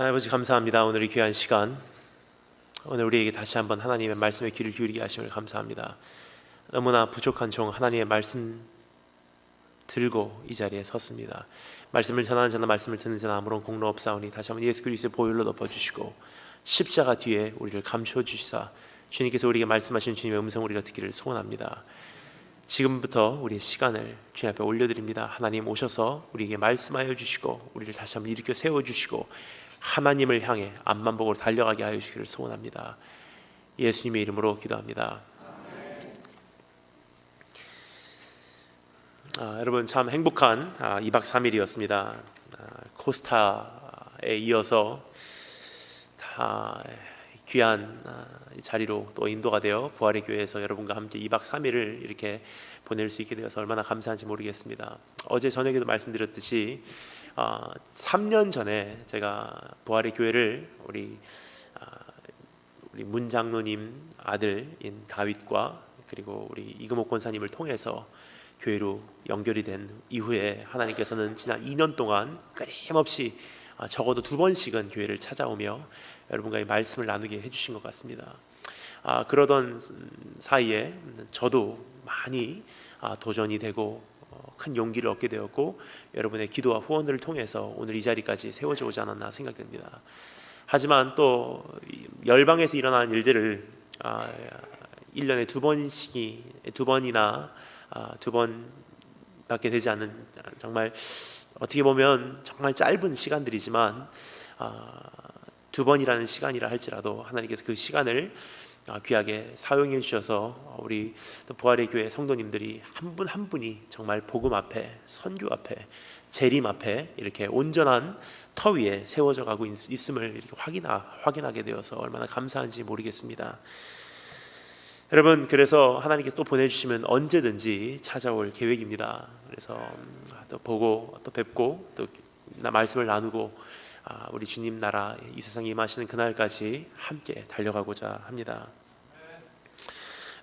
아버지 감사합니다. 오늘 이 귀한 시간, 오늘 우리에게 다시 한번 하나님의 말씀에 귀를 기울이게 하심을 감사합니다. 너무나 부족한 종 하나님의 말씀 들고 이 자리에 섰습니다. 말씀을 전하는 자나 말씀을 듣는 자나 아무런 공로 없사오니 다시 한번 예수 그리스도의 보혈로 덮어주시고 십자가 뒤에 우리를 감추어 주시사 주님께서 우리에게 말씀하신 주님의 음성 우리가 듣기를 소원합니다. 지금부터 우리의 시간을 주님 앞에 올려드립니다. 하나님 오셔서 우리에게 말씀하여 주시고 우리를 다시 한번 일으켜 세워주시고 하나님을 향해 앞만 보고 달려가게 하여 주시기를 소원합니다. 예수님의 이름으로 기도합니다. 여러분 참 행복한 2박 3일이었습니다. 코스타에 이어서 다 귀한 자리로 또 인도가 되어 부활의 교회에서 여러분과 함께 2박 3일을 이렇게 보낼 수 있게 되어서 얼마나 감사한지 모르겠습니다. 어제 저녁에도 말씀드렸듯이 3년 전에 제가 부활의 교회를 우리 문 장로님 아들인 다윗과 그리고 우리 이금옥 권사님을 통해서 교회로 연결이 된 이후에 하나님께서는 지난 2년 동안 끊임없이 적어도 2번씩은 교회를 찾아오며 여러분과 이 말씀을 나누게 해주신 것 같습니다. 그러던 사이에 저도 많이 도전이 되고 큰 용기를 얻게 되었고 여러분의 기도와 후원들을 통해서 오늘 이 자리까지 세워져 오지 않았나 생각됩니다. 하지만 또 열방에서 일어나는 일들을 1년에 2번이나 2번밖에 되지 않는 정말 어떻게 보면 정말 짧은 시간들이지만 2번이라는 시간이라 할지라도 하나님께서 그 시간을 귀하게 사용해 주셔서 우리 부활의 교회 성도님들이 한 분 한 분이 정말 복음 앞에, 선교 앞에, 재림 앞에 이렇게 온전한 터 위에 세워져 가고 있음을 이렇게 확인하게 되어서 얼마나 감사한지 모르겠습니다. 여러분, 그래서 하나님께서 또 보내주시면 언제든지 찾아올 계획입니다. 그래서 또 보고 또 뵙고 또 말씀을 나누고 우리 주님 나라 이 세상에 임하시는 그날까지 함께 달려가고자 합니다.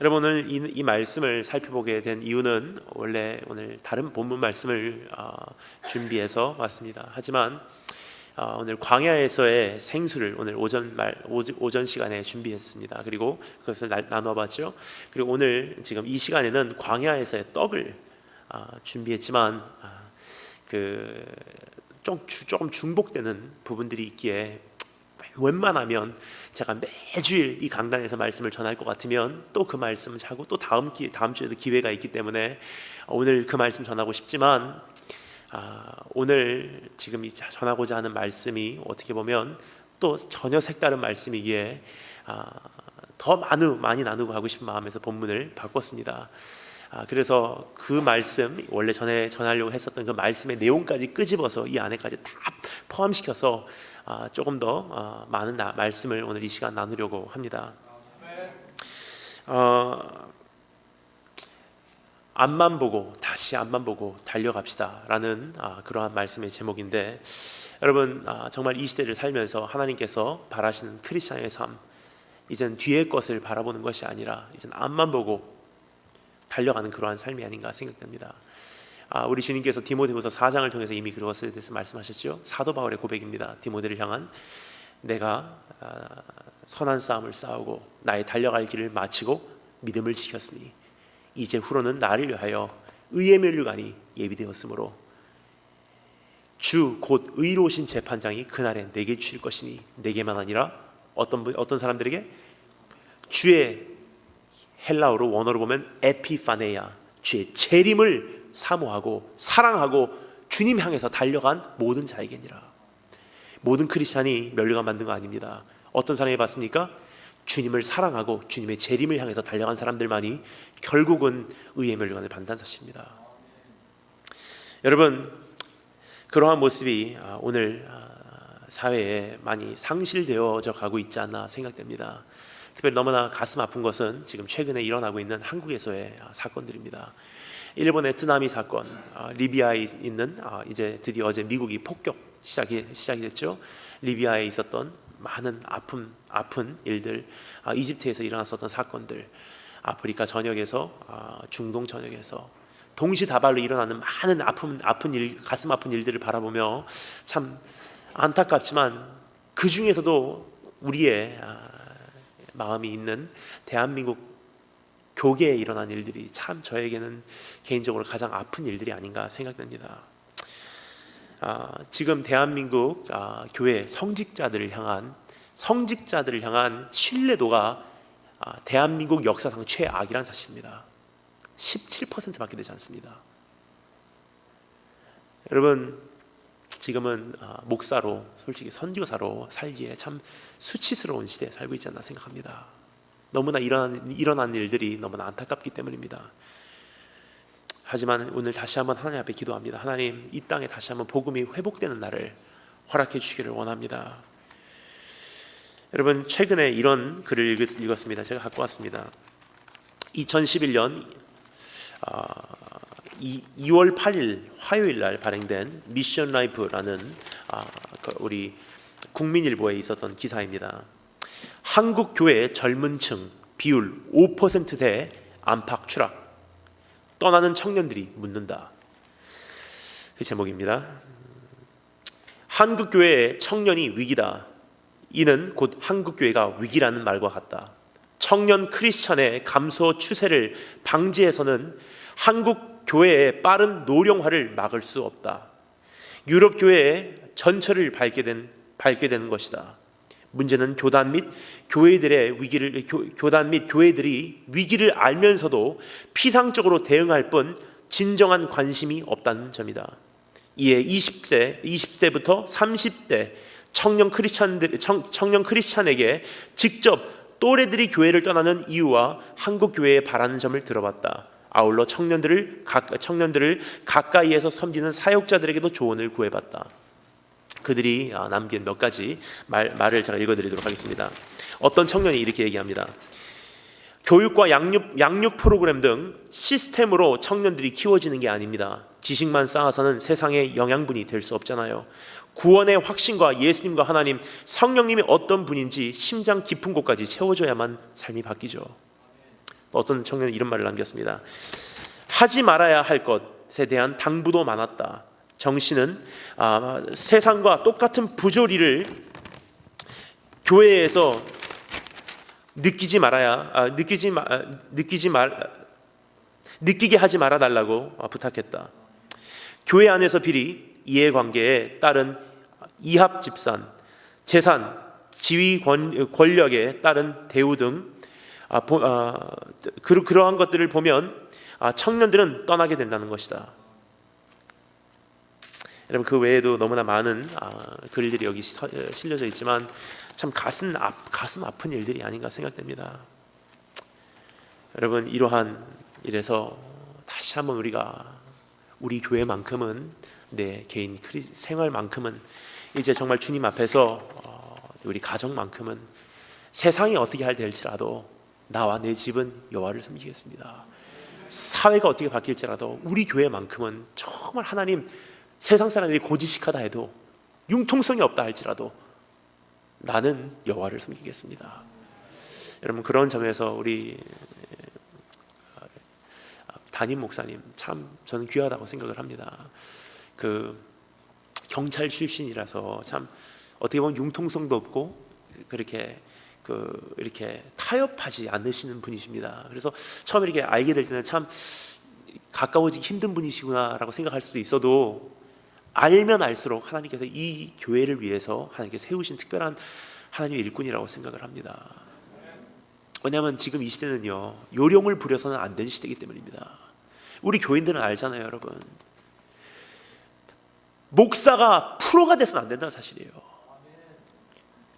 여러분, 오늘 이 말씀을 살펴보게 된 이유는 원래 오늘 다른 본문 말씀을 준비해서 왔습니다. 하지만 오늘 광야에서의 생수를 오늘 오전 시간에 준비했습니다. 그리고 그것을 나눠봤죠. 그리고 오늘 지금 이 시간에는 광야에서의 떡을 준비했지만 조금 중복되는 부분들이 있기에 웬만하면 제가 매주일 이 강단에서 말씀을 전할 것 같으면 또 그 말씀을 하고 또 다음 주에도 기회가 있기 때문에 오늘 그 말씀 전하고 싶지만 오늘 지금 전하고자 하는 말씀이 어떻게 보면 또 전혀 색다른 말씀이기에 더 많이 나누고 가고 싶은 마음에서 본문을 바꿨습니다. 그래서 그 말씀 원래 전에 전하려고 했었던 그 말씀의 내용까지 끄집어서 이 안에까지 다 포함시켜서 조금 더 많은 말씀을 오늘 이 시간 나누려고 합니다. 앞만 보고 다시 앞만 보고 달려갑시다 라는 그러한 말씀의 제목인데, 여러분 정말 이 시대를 살면서 하나님께서 바라시는 크리스찬의 삶, 이젠 뒤의 것을 바라보는 것이 아니라 이젠 앞만 보고 달려가는 그러한 삶이 아닌가 생각됩니다. 우리 주님께서 디모데후서 4장을 통해서 이미 그것에 대해서 말씀하셨죠. 사도 바울의 고백입니다. 디모데를 향한, 내가 선한 싸움을 싸우고 나의 달려갈 길을 마치고 믿음을 지켰으니 이제 후로는 나를 위하여 의의 면류관이 예비되었으므로 주 곧 의로우신 재판장이 그날에 내게 주실 것이니, 내게만 아니라 어떤 사람들에게, 주의 헬라어로 원어로 보면 에피파네야, 주의 재림을 사모하고 사랑하고 주님 향해서 달려간 모든 자에게니라. 모든 크리스찬이 면류관 만든 거 아닙니다. 어떤 사람이 봤습니까? 주님을 사랑하고 주님의 재림을 향해서 달려간 사람들만이 결국은 의의 면류관을 받는다는 사실입니다. 여러분, 그러한 모습이 오늘 사회에 많이 상실되어져 가고 있지 않나 생각됩니다. 특별히 너무나 가슴 아픈 것은 지금 최근에 일어나고 있는 한국에서의 사건들입니다. 일본의 쓰나미 사건, 리비아에 있는 이제 드디어 어제 미국이 폭격 시작이 됐죠. 리비아에 있었던 많은 아픈 일들, 이집트에서 일어났었던 사건들, 아프리카 전역에서, 중동 전역에서 동시다발로 일어나는 많은 가슴 아픈 일들을 바라보며 참 안타깝지만 그 중에서도 우리의 마음이 있는 대한민국 교계에 일어난 일들이 참 저에게는 개인적으로 가장 아픈 일들이 아닌가 생각됩니다. 지금 대한민국 교회 성직자들을 향한 신뢰도가 대한민국 역사상 최악이란 사실입니다. 17%밖에 되지 않습니다. 여러분, 지금은 목사로, 솔직히 선교사로 살기에 참 수치스러운 시대에 살고 있지 않나 생각합니다. 너무나 일어난 일들이 너무나 안타깝기 때문입니다. 하지만 오늘 다시 한번 하나님 앞에 기도합니다. 하나님, 이 땅에 다시 한번 복음이 회복되는 날을 허락해 주시기를 원합니다. 여러분, 최근에 이런 글을 읽었습니다. 제가 갖고 왔습니다. 2011년 2월 8일 화요일 날 발행된 미션 라이프라는 우리 국민일보에 있었던 기사입니다. 한국 교회의 젊은 층 비율 5%대 안팎 추락, 떠나는 청년들이 묻는다. 그 제목입니다. 한국 교회의 청년이 위기다. 이는 곧 한국 교회가 위기라는 말과 같다. 청년 크리스찬의 감소 추세를 방지해서는 한국 교회의 빠른 노령화를 막을 수 없다. 유럽 교회의 전철을 밟게 되는 것이다. 문제는 교단 및 교회들이 위기를 알면서도 피상적으로 대응할 뿐 진정한 관심이 없다는 점이다. 이에 20대부터 30대 청년 크리스찬에게 직접 또래들이 교회를 떠나는 이유와 한국 교회에 바라는 점을 들어봤다. 아울러 청년들을 가까이에서 섬기는 사역자들에게도 조언을 구해봤다. 그들이 남긴 몇 가지 말을 제가 읽어드리도록 하겠습니다. 어떤 청년이 이렇게 얘기합니다. 교육과 양육 프로그램 등 시스템으로 청년들이 키워지는 게 아닙니다. 지식만 쌓아서는 세상의 영양분이 될 수 없잖아요. 구원의 확신과 예수님과 하나님, 성령님이 어떤 분인지 심장 깊은 곳까지 채워줘야만 삶이 바뀌죠. 어떤 청년은 이런 말을 남겼습니다. 하지 말아야 할 것에 대한 당부도 많았다. 정신은 세상과 똑같은 부조리를 교회에서 느끼게 하지 말아 달라고 부탁했다. 교회 안에서 비리, 이해관계에 따른 이합 집산, 재산, 지위 권력에 따른 대우 등 그러한 것들을 보면 청년들은 떠나게 된다는 것이다. 여러분, 그 외에도 너무나 많은 글들이 여기 실려져 있지만 참 가슴 아픈 일들이 아닌가 생각됩니다. 여러분, 이러한 일에서 다시 한번 우리 교회만큼은, 내 개인 생활만큼은, 이제 정말 주님 앞에서 우리 가정만큼은 세상이 어떻게 될지라도 나와 내 집은 여호와를 섬기겠습니다. 사회가 어떻게 바뀔지라도 우리 교회만큼은 정말 하나님, 세상 사람들이 고지식하다 해도 융통성이 없다 할지라도 나는 여호와를 섬기겠습니다. 여러분, 그런 점에서 우리 담임 목사님 참 저는 귀하다고 생각을 합니다. 그 경찰 출신이라서 참 어떻게 보면 융통성도 없고 이렇게 타협하지 않으시는 분이십니다. 그래서 처음에 이렇게 알게 될 때는 참 가까워지기 힘든 분이시구나라고 생각할 수도 있어도, 알면 알수록 하나님께서 이 교회를 위해서 하나님께서 세우신 특별한 하나님의 일꾼이라고 생각을 합니다. 왜냐하면 지금 이 시대는요, 요령을 부려서는 안 되는 시대이기 때문입니다. 우리 교인들은 알잖아요, 여러분. 목사가 프로가 돼서는 안 된다는 사실이에요.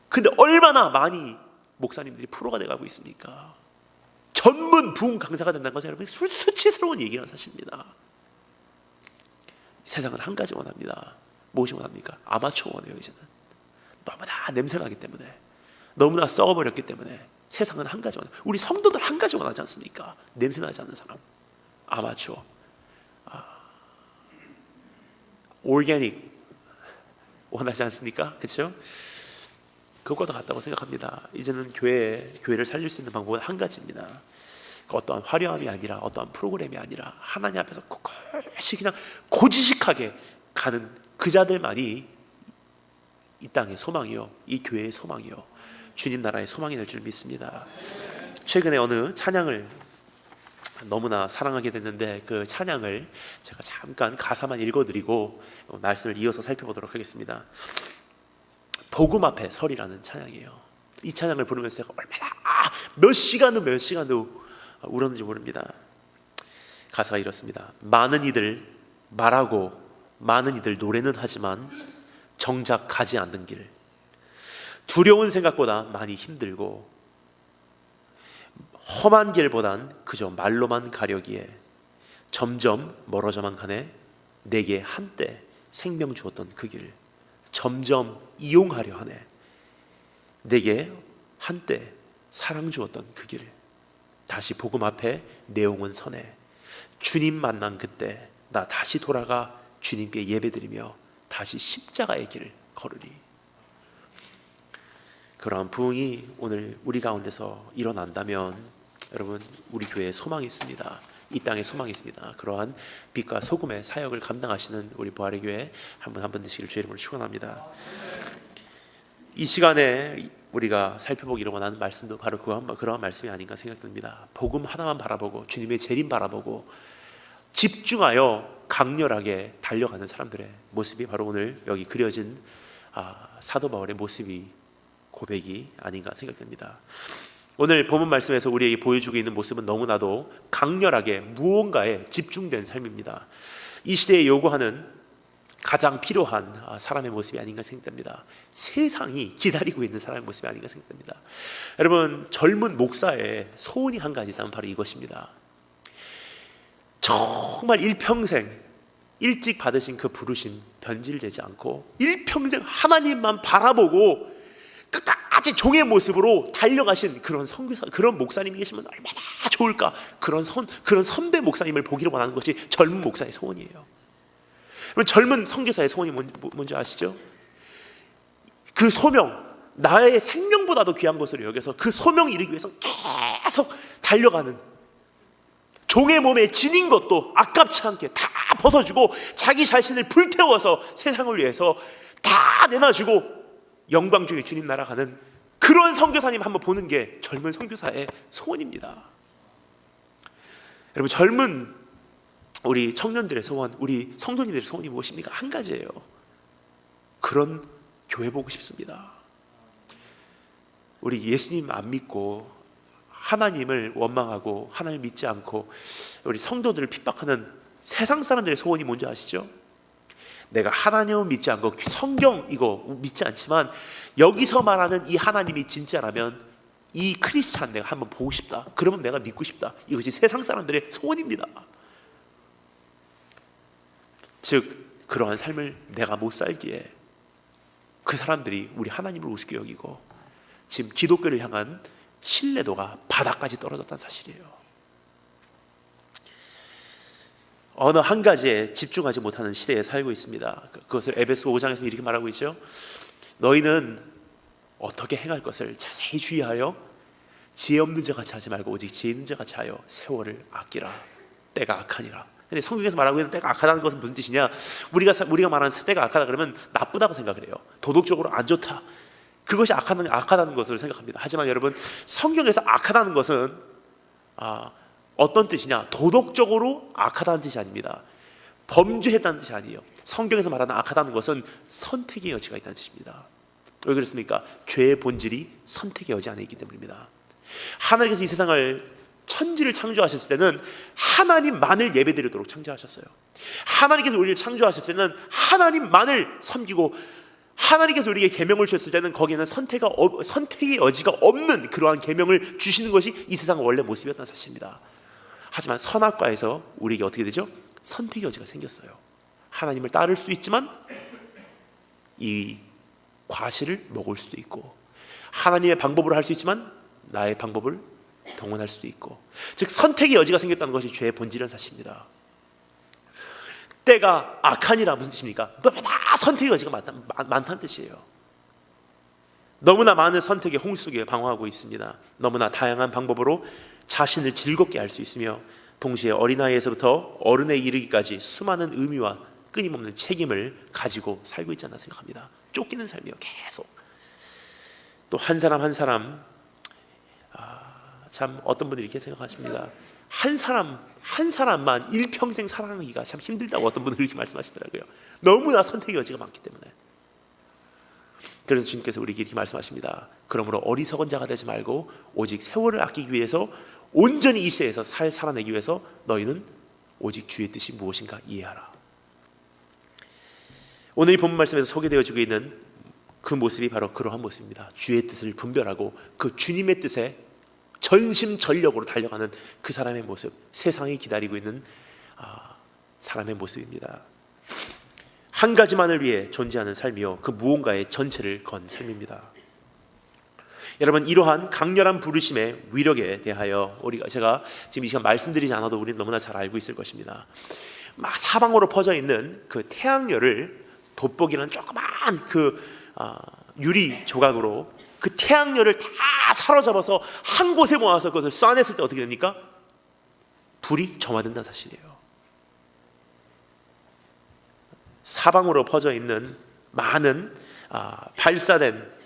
근데 얼마나 많이 목사님들이 프로가 돼가고 있습니까? 전문 부흥 강사가 된다는 것은 여러분 수치스러운 얘기라는 사실입니다. 세상은 한 가지 원합니다. 무엇이 원합니까? 아마추어 원해요. 이제는 너무나 냄새나기 때문에, 너무나 썩어버렸기 때문에 세상은 한 가지 원해요. 우리 성도들 한 가지 원하지 않습니까? 냄새나지 않는 사람, 아마추어, 오르게닉 원하지 않습니까? 그렇죠? 그것과도 같다고 생각합니다. 이제는 교회를 살릴 수 있는 방법은 한 가지입니다. 어떠한 화려함이 아니라, 어떠한 프로그램이 아니라, 하나님 앞에서 꿋꿋이 그냥 고지식하게 가는 그 자들만이 이 땅의 소망이요, 이 교회의 소망이요, 주님 나라의 소망이 될 줄 믿습니다. 최근에 어느 찬양을 너무나 사랑하게 됐는데 그 찬양을 제가 잠깐 가사만 읽어드리고 말씀을 이어서 살펴보도록 하겠습니다. 복음 앞에 설이라는 찬양이에요. 이 찬양을 부르면서 제가 얼마나 몇 시간도 울었는지 모릅니다. 가사가 이렇습니다. 많은 이들 말하고 많은 이들 노래는 하지만 정작 가지 않는 길, 두려운 생각보다 많이 힘들고 험한 길보단 그저 말로만 가려기에 점점 멀어져만 가네. 내게 한때 생명 주었던 그 길 점점 이용하려 하네. 내게 한때 사랑 주었던 그 길 다시 복음 앞에 내용은 서네. 주님 만난 그때 나 다시 돌아가 주님께 예배드리며 다시 십자가의 길을 걸으리. 그러한 부흥이 오늘 우리 가운데서 일어난다면 여러분, 우리 교회에 소망이 있습니다. 이 땅에 소망이 있습니다. 그러한 빛과 소금의 사역을 감당하시는 우리 부활의 교회 한 분 한 분 되시기를 주의 이름으로 축원합니다. 이 시간에 우리가 살펴보기로 원하는 말씀도 바로 그러한 말씀이 아닌가 생각됩니다. 복음 하나만 바라보고 주님의 재림 바라보고 집중하여 강렬하게 달려가는 사람들의 모습이 바로 오늘 여기 그려진 사도 바울의 모습이, 고백이 아닌가 생각됩니다. 오늘 본문 말씀에서 우리에게 보여주고 있는 모습은 너무나도 강렬하게 무언가에 집중된 삶입니다. 이 시대에 요구하는 가장 필요한 사람의 모습이 아닌가 생각됩니다. 세상이 기다리고 있는 사람의 모습이 아닌가 생각됩니다. 여러분, 젊은 목사의 소원이 한 가지 있다면 바로 이것입니다. 정말 일평생 일찍 받으신 그 부르심 변질되지 않고 일평생 하나님만 바라보고 끝까지 종의 모습으로 달려가신 그런 선교사, 그런 목사님이 계시면 얼마나 좋을까. 그런 선배 목사님을 보기를 원하는 것이 젊은 목사의 소원이에요. 여러분, 젊은 선교사의 소원이 뭔지 아시죠? 그 소명, 나의 생명보다도 귀한 것으로 여겨서 그 소명을 이루기 위해서 계속 달려가는, 종의 몸에 지닌 것도 아깝지 않게 다 벗어주고 자기 자신을 불태워서 세상을 위해서 다 내놔주고 영광 중에 주님 나라 가는 그런 선교사님 한번 보는 게 젊은 선교사의 소원입니다. 여러분, 젊은 우리 청년들의 소원, 우리 성도님들의 소원이 무엇입니까? 한 가지예요. 그런 교회 보고 싶습니다. 우리 예수님 안 믿고 하나님을 원망하고 하나님을 믿지 않고 우리 성도들을 핍박하는 세상 사람들의 소원이 뭔지 아시죠? 내가 하나님을 믿지 않고 성경 이거 믿지 않지만 여기서 말하는 이 하나님이 진짜라면 이 크리스찬 내가 한번 보고 싶다. 그러면 내가 믿고 싶다. 이것이 세상 사람들의 소원입니다. 즉 그러한 삶을 내가 못 살기에 그 사람들이 우리 하나님을 우습게 여기고 지금 기독교를 향한 신뢰도가 바닥까지 떨어졌다는 사실이에요. 어느 한 가지에 집중하지 못하는 시대에 살고 있습니다. 그것을 에베소 5장에서 이렇게 말하고 있죠. 너희는 어떻게 행할 것을 자세히 주의하여 지혜 없는 자 같이 하지 말고 오직 지혜 있는 자 같이 하여 세월을 아끼라. 때가 악하니라. 근데 성경에서 말하고 있는 때가 악하다는 것은 무슨 뜻이냐? 우리가 말하는 때가 악하다 그러면 나쁘다고 생각을 해요. 도덕적으로 안 좋다. 그것이 악하다는 것을 생각합니다. 하지만 여러분, 성경에서 악하다는 것은 어떤 뜻이냐? 도덕적으로 악하다는 뜻이 아닙니다. 범죄했다는 뜻이 아니에요. 성경에서 말하는 악하다는 것은 선택의 여지가 있다는 뜻입니다. 왜 그렇습니까? 죄의 본질이 선택의 여지 안에 있기 때문입니다. 하나님께서 이 세상을, 천지를 창조하셨을 때는 하나님만을 예배드리도록 창조하셨어요. 하나님께서 우리를 창조하셨을 때는 하나님만을 섬기고, 하나님께서 우리에게 계명을 주셨을 때는 거기에는 선택의 여지가 없는 그러한 계명을 주시는 것이 이 세상의 원래 모습이었다는 사실입니다. 하지만 선악과에서 우리에게 어떻게 되죠? 선택의 여지가 생겼어요. 하나님을 따를 수 있지만 이 과실을 먹을 수도 있고, 하나님의 방법으로 할 수 있지만 나의 방법을 동원할 수도 있고, 즉 선택의 여지가 생겼다는 것이 죄의 본질이라는 사실입니다. 때가 악하니라 무슨 뜻입니까? 너무나 선택의 여지가 많다는 뜻이에요. 너무나 많은 선택의 홍수 속에 방황하고 있습니다. 너무나 다양한 방법으로 자신을 즐겁게 할 수 있으며 동시에 어린아이에서부터 어른에 이르기까지 수많은 의미와 끊임없는 책임을 가지고 살고 있지 않나 생각합니다. 쫓기는 삶이요, 계속. 또 한 사람 한 사람, 참 어떤 분들이 이렇게 생각하십니다. 한 사람만 일평생 사랑하기가 참 힘들다고 어떤 분들이 이렇게 말씀하시더라고요. 너무나 선택의 여지가 많기 때문에. 그래서 주님께서 우리에게 이렇게 말씀하십니다. 그러므로 어리석은 자가 되지 말고 오직 세월을 아끼기 위해서, 온전히 이 시대에서 살아내기 위해서 너희는 오직 주의 뜻이 무엇인가 이해하라. 오늘 이 본문 말씀에서 소개되어지고 있는 그 모습이 바로 그러한 모습입니다. 주의 뜻을 분별하고 그 주님의 뜻에 전심전력으로 달려가는 그 사람의 모습, 세상이 기다리고 있는 사람의 모습입니다. 한 가지만을 위해 존재하는 삶이요, 그 무언가의 전체를 건 삶입니다. 여러분, 이러한 강렬한 부르심의 위력에 대하여 제가 지금 이 시간 말씀드리지 않아도 우리는 너무나 잘 알고 있을 것입니다. 막 사방으로 퍼져 있는 그 태양열을 돋보기는 조그만 그 유리 조각으로 그 태양열을 다 사로잡아서 한 곳에 모아서 그것을 쏴냈을 때 어떻게 됩니까? 불이 점화된다는 사실이에요. 사방으로 퍼져 있는 많은 발사된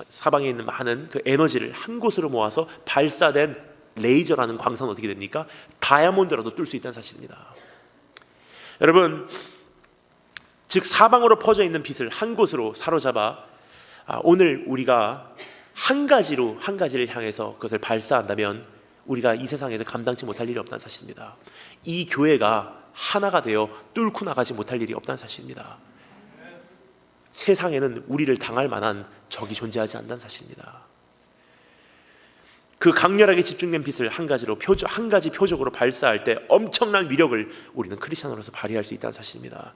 사방에 있는 많은 그 에너지를 한 곳으로 모아서 발사된 레이저라는 광선은 어떻게 됩니까? 다이아몬드라도 뚫을 수 있다는 사실입니다. 여러분, 즉 사방으로 퍼져 있는 빛을 한 곳으로 사로잡아 오늘 우리가 한 가지를 향해서 그것을 발사한다면 우리가 이 세상에서 감당치 못할 일이 없다는 사실입니다. 이 교회가 하나가 되어 뚫고 나가지 못할 일이 없다는 사실입니다. 세상에는 우리를 당할 만한 적이 존재하지 않는다는 사실입니다. 그 강렬하게 집중된 빛을 한 가지 표적으로 발사할 때 엄청난 위력을 우리는 크리스천으로서 발휘할 수 있다는 사실입니다.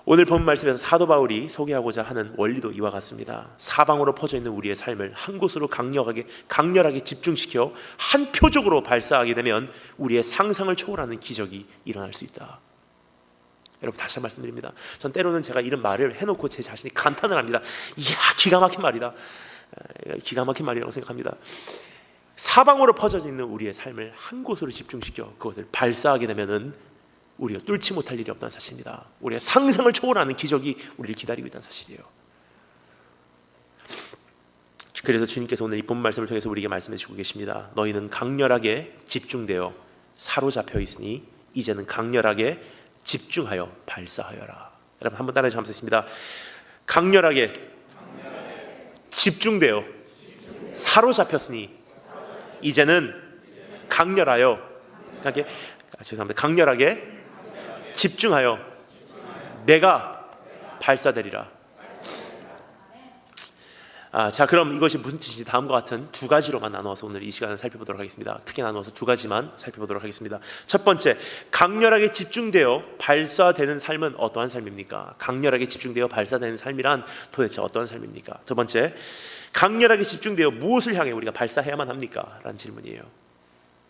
오늘 본 말씀에서 사도 바울이 소개하고자 하는 원리도 이와 같습니다. 사방으로 퍼져 있는 우리의 삶을 한 곳으로 강렬하게 집중시켜 한 표적으로 발사하게 되면 우리의 상상을 초월하는 기적이 일어날 수 있다. 여러분, 다시 한 말씀드립니다. 전 때로는 제가 이런 말을 해놓고 제 자신이 감탄을 합니다. 이야, 기가 막힌 말이다. 기가 막힌 말이라고 생각합니다. 사방으로 퍼져 있는 우리의 삶을 한 곳으로 집중시켜 그것을 발사하게 되면은 우리가 뚫지 못할 일이 없다는 사실입니다. 우리의 상상을 초월하는 기적이 우리를 기다리고 있다는 사실이에요. 그래서 주님께서 오늘 이 본 말씀을 통해서 우리에게 말씀해 주고 계십니다. 너희는 강렬하게 집중되어 사로잡혀 있으니 이제는 강렬하게 집중하여 발사하여라. 여러분, 한번 따라해 주시겠습니다. 강렬하게 집중되어 사로잡혔으니 이제는 강렬하여, 강렬하게 집중하여 내가 발사되리라. 자, 그럼 이것이 무슨 뜻인지 다음과 같은 두 가지로만 나누어서 오늘 이 시간을 살펴보도록 하겠습니다. 크게 나누어서 두 가지만 살펴보도록 하겠습니다. 첫 번째, 강렬하게 집중되어 발사되는 삶은 어떠한 삶입니까? 강렬하게 집중되어 발사되는 삶이란 도대체 어떠한 삶입니까? 두 번째, 강렬하게 집중되어 무엇을 향해 우리가 발사해야만 합니까? 라는 질문이에요.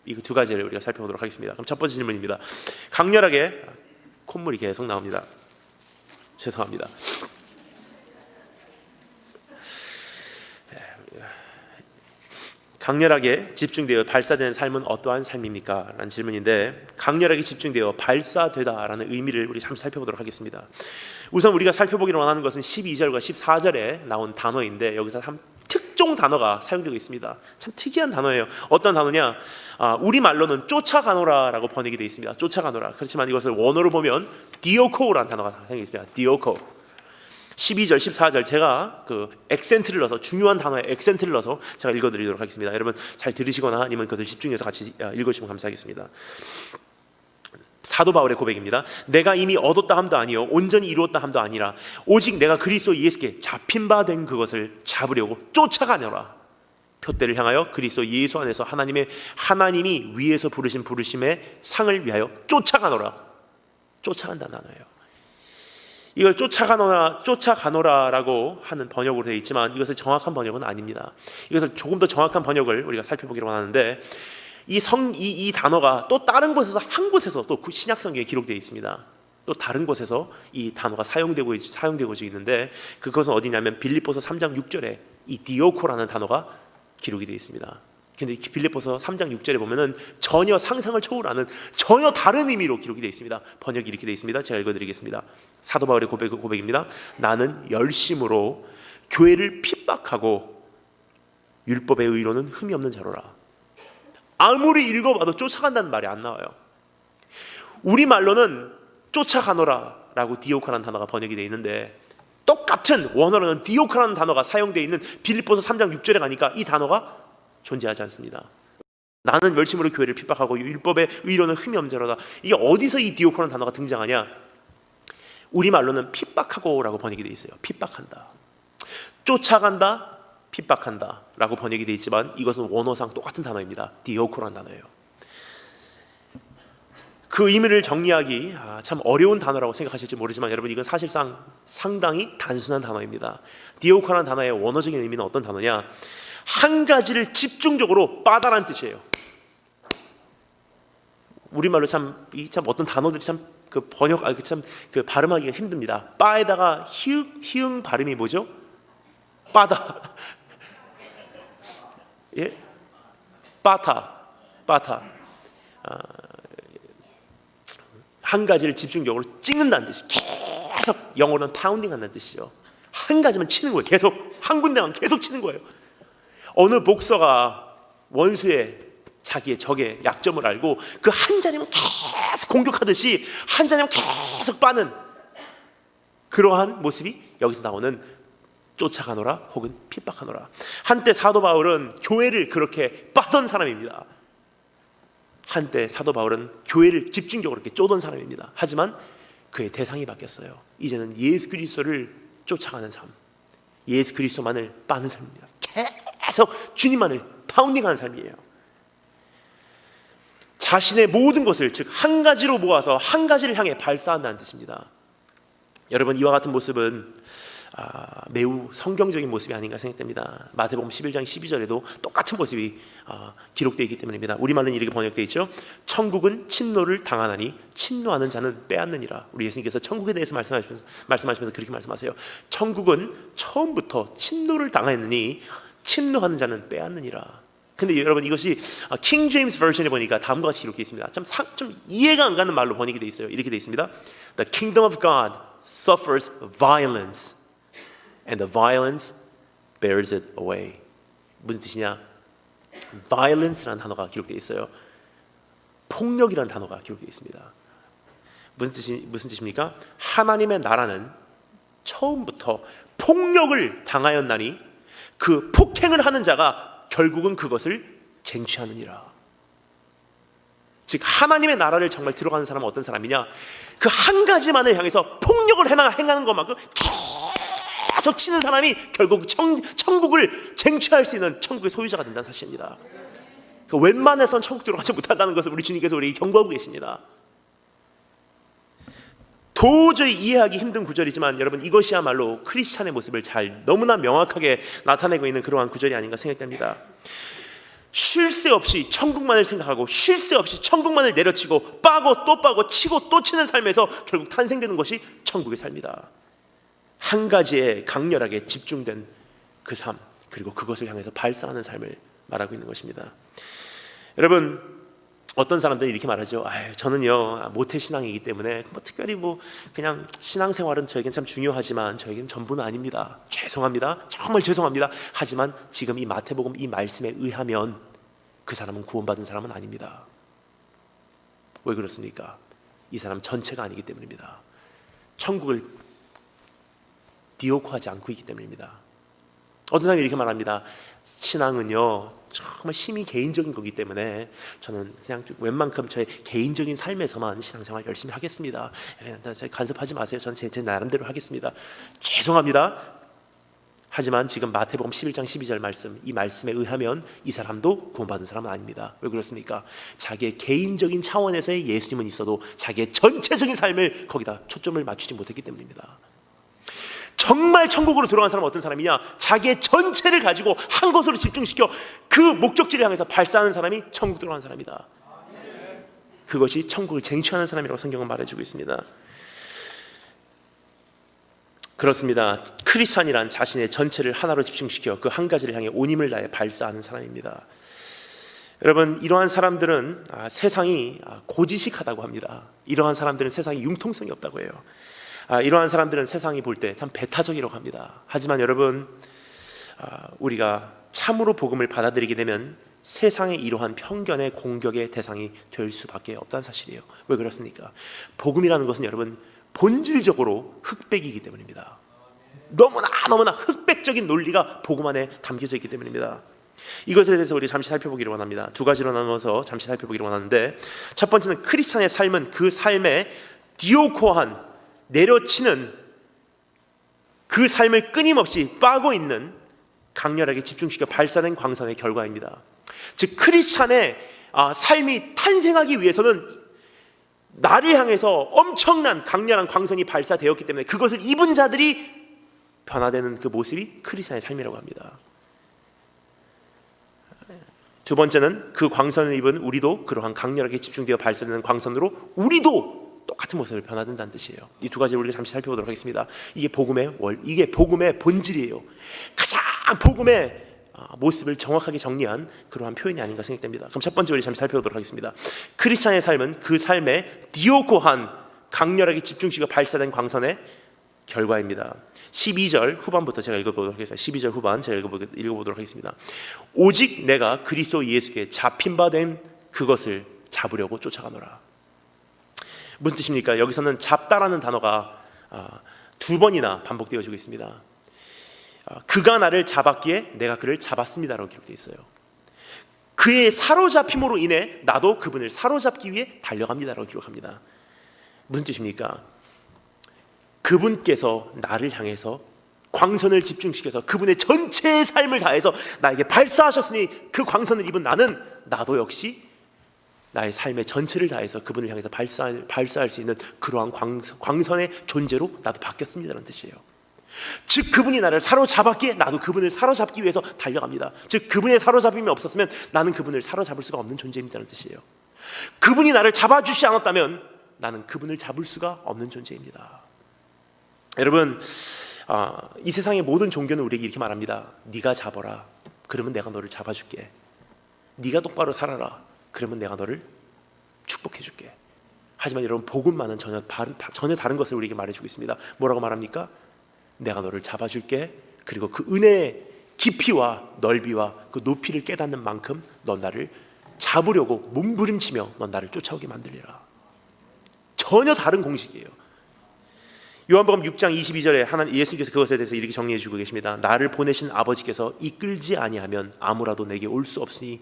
이 두 가지를 우리가 살펴보도록 하겠습니다. 그럼 첫 번째 질문입니다. 강렬하게, 콧물이 계속 나옵니다. 죄송합니다. 강렬하게 집중되어 발사되는 삶은 어떠한 삶입니까? 라는 질문인데, 강렬하게 집중되어 발사되다라는 의미를 우리 잠시 살펴보도록 하겠습니다. 우선 우리가 살펴보기를 원하는 것은 12절과 14절에 나온 단어인데, 여기서 한 특종 단어가 사용되고 있습니다. 참 특이한 단어예요. 어떤 단어냐? 우리말로는 쫓아가노라라고 번역이 되어 있습니다. 쫓아가노라. 그렇지만 이것을 원어로 보면 디오코라는 단어가 사용되어 있습니다. 디오코. 12절, 14절 제가 그 액센트를 넣어서, 중요한 단어에 액센트를 넣어서 제가 읽어드리도록 하겠습니다. 여러분 잘 들으시거나 아니면 그것을 집중해서 같이 읽어주시면 감사하겠습니다. 사도 바울의 고백입니다. 내가 이미 얻었다 함도 아니요 온전히 이루었다 함도 아니라 오직 내가 그리스도 예수께 잡힌 바 된 그것을 잡으려고 쫓아가노라. 표대를 향하여 그리스도 예수 안에서 하나님이 위에서 부르신 부르심의 상을 위하여 쫓아가노라. 쫓아간다는 단어예요. 이걸 쫓아가노라라고 하는 번역으로 되어 있지만 이것은 정확한 번역은 아닙니다. 이것을 조금 더 정확한 번역을 우리가 살펴보기로 하는데, 이 단어가 또 다른 곳에서, 한 곳에서 또 신약성경에 기록되어 있습니다. 또 다른 곳에서 이 단어가 사용되고 있는데, 그것은 어디냐면 빌립보서 3장 6절에 이 디오코라는 단어가 기록이 되어 있습니다. 근데 빌립보서 3장 6절에 보면은 전혀 상상을 초월하는 전혀 다른 의미로 기록이 되어 있습니다. 번역이 이렇게 되어 있습니다. 제가 읽어드리겠습니다. 사도 바울의 고백입니다. 나는 열심으로 교회를 핍박하고 율법의 의로는 흠이 없는 자로라. 아무리 읽어봐도 쫓아간다는 말이 안 나와요. 우리말로는 쫓아가노라 라고 디오카라는 단어가 번역이 되어 있는데, 똑같은 원어로는 디오카라는 단어가 사용되어 있는 빌립보서 3장 6절에 가니까 이 단어가 존재하지 않습니다. 나는 열심으로 교회를 핍박하고 율법의 의로는 흠이 없는 자로다. 이게 어디서 이 디오카라는 단어가 등장하냐? 우리말로는 핍박하고 라고 번역이 되어 있어요. 핍박한다, 쫓아간다, 핍박한다 라고 번역이 되어 있지만 이것은 원어상 똑같은 단어입니다. 디오코라는 단어예요. 그 의미를 정리하기 참 어려운 단어라고 생각하실지 모르지만 여러분, 이건 사실상 상당히 단순한 단어입니다. 디오코라는 단어의 원어적인 의미는 어떤 단어냐? 한 가지를 집중적으로 빠다라는 뜻이에요. 우리말로 참 어떤 단어들이 참 그 번역 참 그 발음하기가 힘듭니다. 빠에다가 히읗 발음이 뭐죠? 빠다. 예? 빠타. 한 가지를 집중적으로 찍는다는 뜻이, 계속 영어로는 파운딩 한다는 뜻이죠. 한 가지만 치는 거예요. 계속 한 군데만 계속 치는 거예요. 어느 복서가 원수의 자기의 적의 약점을 알고 그 한 자리만 계속 공격하듯이 한 자리만 계속 빠는 그러한 모습이 여기서 나오는 쫓아가노라 혹은 핍박하노라. 한때 사도 바울은 교회를 그렇게 빠던 사람입니다. 한때 사도 바울은 교회를 집중적으로 이렇게 쪼던 사람입니다. 하지만 그의 대상이 바뀌었어요. 이제는 예수 그리스도를 쫓아가는 삶, 예수 그리스도만을 빠는 삶입니다. 계속 주님만을 파운딩하는 삶이에요. 자신의 모든 것을, 즉 한 가지로 모아서 한 가지를 향해 발사한다는 뜻입니다. 여러분, 이와 같은 모습은 매우 성경적인 모습이 아닌가 생각됩니다. 마태복음 11장 12절에도 똑같은 모습이 기록되어 있기 때문입니다. 우리말로는 이렇게 번역되어 있죠. 천국은 침노를 당하나니 침노하는 자는 빼앗느니라. 우리 예수님께서 천국에 대해서 말씀하시면서 그렇게 말씀하세요. 천국은 처음부터 침노를 당하였느니 침노하는 자는 빼앗느니라. 근데 여러분, 이것이 킹 제임스 버전에 보니까 다음과 같이 기록되어 있습니다. 좀 이해가 안 가는 말로 번역이 되어 있어요. 이렇게 되어 있습니다. The kingdom of God suffers violence and the violence bears it away. 무슨 뜻이냐? violence라는 단어가 기록되어 있어요. 폭력이라는 단어가 기록되어 있습니다. 무슨 뜻입니까? 하나님의 나라는 처음부터 폭력을 당하였나니 그 폭행을 하는 자가 결국은 그것을 쟁취하느니라. 즉 하나님의 나라를 정말 들어가는 사람은 어떤 사람이냐? 그 한 가지만을 향해서 폭력을 행하는 것만큼 계속 치는 사람이 결국 천국을 쟁취할 수 있는 천국의 소유자가 된다는 사실입니다. 웬만해선 천국 들어가지 못한다는 것을 우리 주님께서 우리에게 경고하고 계십니다. 도저히 이해하기 힘든 구절이지만 여러분, 이것이야말로 크리스찬의 모습을 너무나 명확하게 나타내고 있는 그러한 구절이 아닌가 생각됩니다. 쉴 새 없이 천국만을 생각하고 쉴 새 없이 천국만을 내려치고 빠고 또 빠고 치고 또 치는 삶에서 결국 탄생되는 것이 천국의 삶이다. 한 가지에 강렬하게 집중된 그 삶, 그리고 그것을 향해서 발사하는 삶을 말하고 있는 것입니다. 여러분, 어떤 사람들이 이렇게 말하죠. 저는요 모태신앙이기 때문에 특별히 그냥 신앙생활은 저에겐 참 중요하지만 저에겐 전부는 아닙니다. 죄송합니다. 정말 죄송합니다. 하지만 지금 이 마태복음 이 말씀에 의하면 그 사람은 구원받은 사람은 아닙니다. 왜 그렇습니까? 이 사람 전체가 아니기 때문입니다. 천국을 디오코하지 않고 있기 때문입니다. 어떤 사람이 이렇게 말합니다. 신앙은요 정말 심히 개인적인 거기 때문에 저는 그냥 웬만큼 저의 개인적인 삶에서만 신앙생활 열심히 하겠습니다. 간섭하지 마세요. 저는 제 나름대로 하겠습니다. 죄송합니다. 하지만 지금 마태복음 11장 12절 말씀, 이 말씀에 의하면 이 사람도 구원받은 사람은 아닙니다. 왜 그렇습니까? 자기의 개인적인 차원에서의 예수님은 있어도 자기의 전체적인 삶을 거기다 초점을 맞추지 못했기 때문입니다. 정말 천국으로 들어간 사람은 어떤 사람이냐? 자기의 전체를 가지고 한 곳으로 집중시켜 그 목적지를 향해서 발사하는 사람이 천국 들어간 사람이다. 그것이 천국을 쟁취하는 사람이라고 성경은 말해주고 있습니다. 그렇습니다. 크리스찬이란 자신의 전체를 하나로 집중시켜 그 한 가지를 향해 온 힘을 다해 발사하는 사람입니다. 여러분, 이러한 사람들은 세상이 고지식하다고 합니다. 이러한 사람들은 세상이 융통성이 없다고 해요. 이러한 사람들은 세상이 볼 때 참 배타적이라고 합니다. 하지만 여러분, 우리가 참으로 복음을 받아들이게 되면 세상의 이러한 편견의 공격의 대상이 될 수밖에 없다는 사실이에요. 왜 그렇습니까? 복음이라는 것은 여러분 본질적으로 흑백이기 때문입니다. 너무나 흑백적인 논리가 복음 안에 담겨져 있기 때문입니다. 이것에 대해서 우리 잠시 살펴보기를 원합니다. 두 가지로 나눠서 잠시 살펴보기를 원하는데, 첫 번째는 크리스찬의 삶은 그 삶에 디오코한 내려치는 그 삶을 끊임없이 빠고 있는 강렬하게 집중시켜 발사된 광선의 결과입니다. 즉 크리스찬의 삶이 탄생하기 위해서는 나를 향해서 엄청난 강렬한 광선이 발사되었기 때문에 그것을 입은 자들이 변화되는 그 모습이 크리스찬의 삶이라고 합니다. 두 번째는 그 광선을 입은 우리도 그러한 강렬하게 집중되어 발사되는 광선으로 우리도 똑같은 모습을 변화된다는 뜻이에요. 이 두 가지를 우리가 잠시 살펴보도록 하겠습니다. 이게 복음의 본질이에요. 가장 복음의 모습을 정확하게 정리한 그러한 표현이 아닌가 생각됩니다. 그럼 첫 번째 우리 잠시 살펴보도록 하겠습니다. 크리스찬의 삶은 그 삶에 디오코한 강렬하게 집중시켜 발사된 광선의 결과입니다. 12절 후반부터 제가 읽어보도록 하겠습니다. 12절 후반 제가 읽어보도록 하겠습니다. 오직 내가 그리스도 예수께 잡힌 바 된 그것을 잡으려고 쫓아가노라. 무슨 뜻입니까? 여기서는 잡다라는 단어가 두 번이나 반복되어지고 있습니다. 그가 나를 잡았기에 내가 그를 잡았습니다라고 기록되어 있어요. 그의 사로잡힘으로 인해 나도 그분을 사로잡기 위해 달려갑니다라고 기록합니다. 무슨 뜻입니까? 그분께서 나를 향해서 광선을 집중시켜서 그분의 전체의 삶을 다해서 나에게 발사하셨으니 그 광선을 입은 나도 역시 나의 삶의 전체를 다해서 그분을 향해서 발사할 수 있는 그러한 광선의 존재로 나도 바뀌었습니다라는 뜻이에요. 즉 그분이 나를 사로잡았기에 나도 그분을 사로잡기 위해서 달려갑니다. 즉 그분의 사로잡힘이 없었으면 나는 그분을 사로잡을 수가 없는 존재입니다라는 뜻이에요. 그분이 나를 잡아주지 않았다면 나는 그분을 잡을 수가 없는 존재입니다. 여러분, 이 세상의 모든 종교는 우리에게 이렇게 말합니다. 네가 잡아라, 그러면 내가 너를 잡아줄게. 네가 똑바로 살아라, 그러면 내가 너를 축복해줄게. 하지만 여러분, 복음만은 전혀 다른 것을 우리에게 말해주고 있습니다. 뭐라고 말합니까? 내가 너를 잡아줄게. 그리고 그 은혜의 깊이와 넓이와 그 높이를 깨닫는 만큼 넌 나를 잡으려고 몸부림치며 넌 나를 쫓아오게 만들리라. 전혀 다른 공식이에요. 요한복음 6장 22절에 예수님께서 그것에 대해서 이렇게 정리해 주고 계십니다. 나를 보내신 아버지께서 이끌지 아니하면 아무라도 내게 올 수 없으니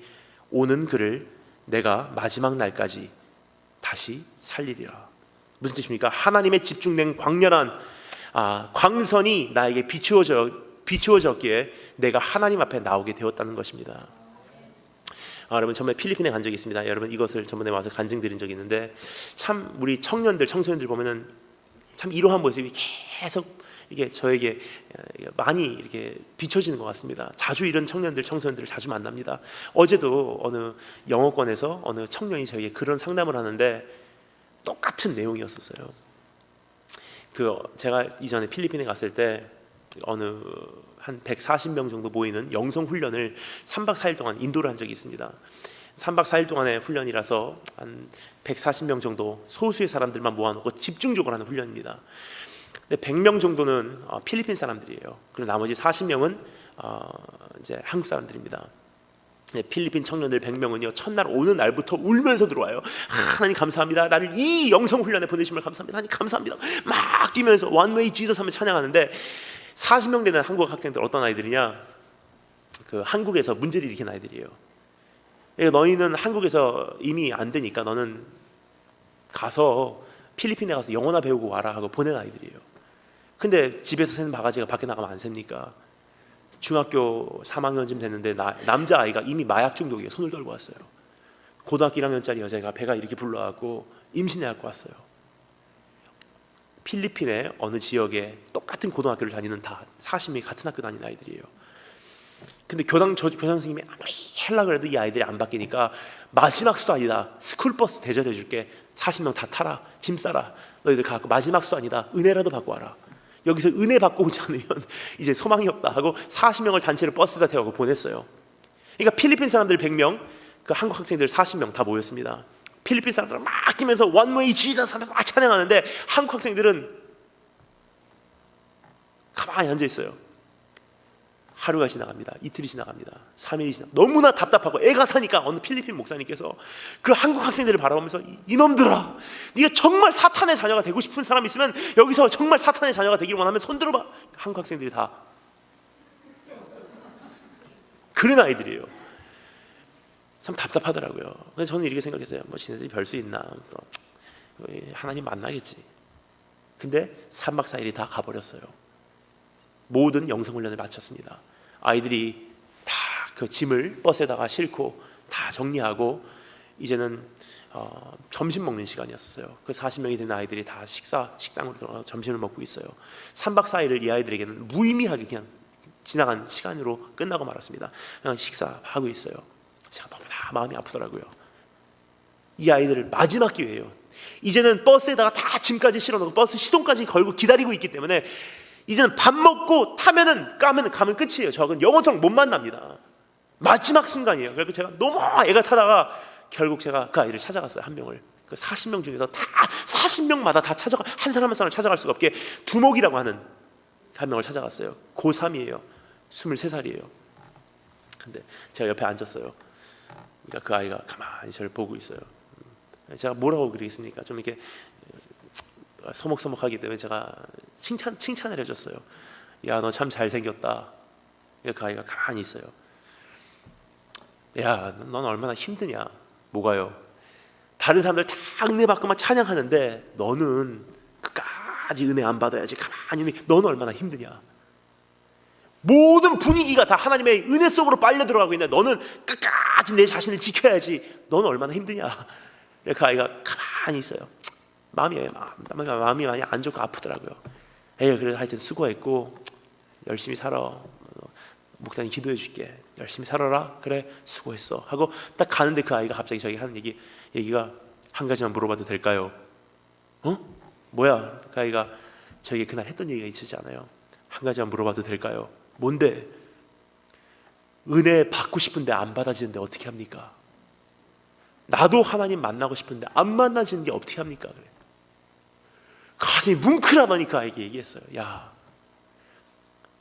오는 그를 내가 마지막 날까지 다시 살리리라. 무슨 뜻입니까? 하나님의 집중된 광렬한 광선이 나에게 비추어졌기에 내가 하나님 앞에 나오게 되었다는 것입니다. 여러분, 전에 필리핀에 간 적이 있습니다. 여러분, 이것을 전번에 와서 간증드린 적이 있는데 참 우리 청년들 보면은 참 이러한 모습이 계속 이게 저에게 많이 이렇게 비춰지는 것 같습니다. 자주 이런 청소년들을 자주 만납니다. 어제도 어느 영어권에서 어느 청년이 저에게 그런 상담을 하는데 똑같은 내용이었었어요. 제가 이전에 필리핀에 갔을 때 어느 한 140명 정도 모이는 영성 훈련을 3박 4일 동안 인도를 한 적이 있습니다. 3박 4일 동안의 훈련이라서 한 140명 정도 소수의 사람들만 모아놓고 집중적으로 하는 훈련입니다. 근데 100명 정도는 필리핀 사람들이에요. 그리고 나머지 40명은 이제 한국 사람들입니다. 필리핀 청년들 100명은요 첫날 오는 날부터 울면서 들어와요. 하나님 감사합니다. 나를 이 영성 훈련에 보내심을 감사합니다. 하나님 감사합니다. 막 뛰면서 One Way Jesus 하면 찬양하는데 40명 되는 한국 학생들 어떤 아이들이냐? 그 한국에서 문제를 일으킨 아이들이에요. 너희는 한국에서 이미 안 되니까 너는 가서 필리핀에 가서 영어나 배우고 와라 하고 보낸 아이들이에요. 근데 집에서 새는 바가지가 밖에 나가면 안 셉니까? 중학교 3학년쯤 됐는데 남자아이가 이미 마약 중독이에요. 손을 떨고 왔어요. 고등학교 1학년짜리 여자가 배가 이렇게 불러갖고 임신해갖고 왔어요. 필리핀의 어느 지역에 똑같은 고등학교를 다니는 다 40명이 같은 학교 다니는 아이들이에요. 근데 교장 선생님이 아무리 하려고 해도 이 아이들이 안 바뀌니까 마지막 수도 아니다. 스쿨버스 대절해 줄게. 40명 다 타라. 짐 싸라. 너희들 가고 마지막 수도 아니다. 은혜라도 받고 와라. 여기서 은혜 받고 오지 않으면 이제 소망이 없다 하고 40명을 단체로 버스에다 태우고 보냈어요. 그러니까 필리핀 사람들 100명, 그 한국 학생들 40명 다 모였습니다. 필리핀 사람들 막 뛰면서 One Way Jesus 하면서 막 찬양하는데 한국 학생들은 가만히 앉아 있어요. 하루가 지나갑니다. 이틀이 지나갑니다. 3일이 지나. 너무나 답답하고 애가 타니까 어느 필리핀 목사님께서 그 한국 학생들을 바라보면서 이놈들아, 네가 정말 사탄의 자녀가 되고 싶은 사람 있으면 여기서 정말 사탄의 자녀가 되기를 원하면 손 들어봐. 한국 학생들이 다 그런 아이들이에요. 참 답답하더라고요. 그래서 저는 이렇게 생각했어요. 뭐 지네들이 별 수 있나, 또 하나님 만나겠지. 근데 3박 4일이 다 가버렸어요. 모든 영성훈련을 마쳤습니다. 아이들이 다 그 짐을 버스에다가 싣고 다 정리하고 이제는 점심 먹는 시간이었어요. 그 40명이 되는 아이들이 다 식당으로 들어가서 점심을 먹고 있어요. 3박 4일을 이 아이들에게는 무의미하게 그냥 지나간 시간으로 끝나고 말았습니다. 그냥 식사하고 있어요. 제가 너무나 마음이 아프더라고요. 이 아이들을 마지막 기회예요. 이제는 버스에다가 다 짐까지 실어놓고 버스 시동까지 걸고 기다리고 있기 때문에 이제는 밥 먹고 가면 끝이에요. 저하고는 영원토록 못 만납니다. 마지막 순간이에요. 그래서 제가 너무 애가 타다가 결국 제가 그 아이를 찾아갔어요. 한 명을. 그 40명 중에서 다 40명마다 다 찾아가, 한 사람 한 사람을 찾아갈 수가 없게 두목이라고 하는 한 명을 찾아갔어요. 고3이에요. 23살이에요. 근데 제가 옆에 앉았어요. 그러니까 그 아이가 가만히 저를 보고 있어요. 제가 뭐라고 그러겠습니까? 좀 이렇게 소목소목하기 때문에 제가 칭찬을 해줬어요. 야, 너 참 잘생겼다. 그 아이가 가만히 있어요. 야, 넌 얼마나 힘드냐. 뭐가요? 다른 사람들 다 은혜 받고만 찬양하는데 너는 끝까지 은혜 안 받아야지. 가만히 너는 얼마나 힘드냐. 모든 분위기가 다 하나님의 은혜 속으로 빨려 들어가고 있는데 너는 끝까지 내 자신을 지켜야지. 너는 얼마나 힘드냐. 그 아이가 가만히 있어요. 마음이 많이 안 좋고 아프더라고요. 그래도 하여튼 수고했고 열심히 살아. 목사님 기도해 줄게. 열심히 살아라. 그래, 수고했어. 하고 딱 가는데 그 아이가 갑자기 저에게 하는 얘기가 한 가지만 물어봐도 될까요? 뭐야? 그 아이가 저에게 그날 했던 얘기가 있지 않아요? 한 가지만 물어봐도 될까요? 뭔데? 은혜 받고 싶은데 안 받아지는데 어떻게 합니까? 나도 하나님 만나고 싶은데 안 만나지는 게 어떻게 합니까? 그래. 가슴이 뭉클하다니 그 아이에게 얘기했어요. 야,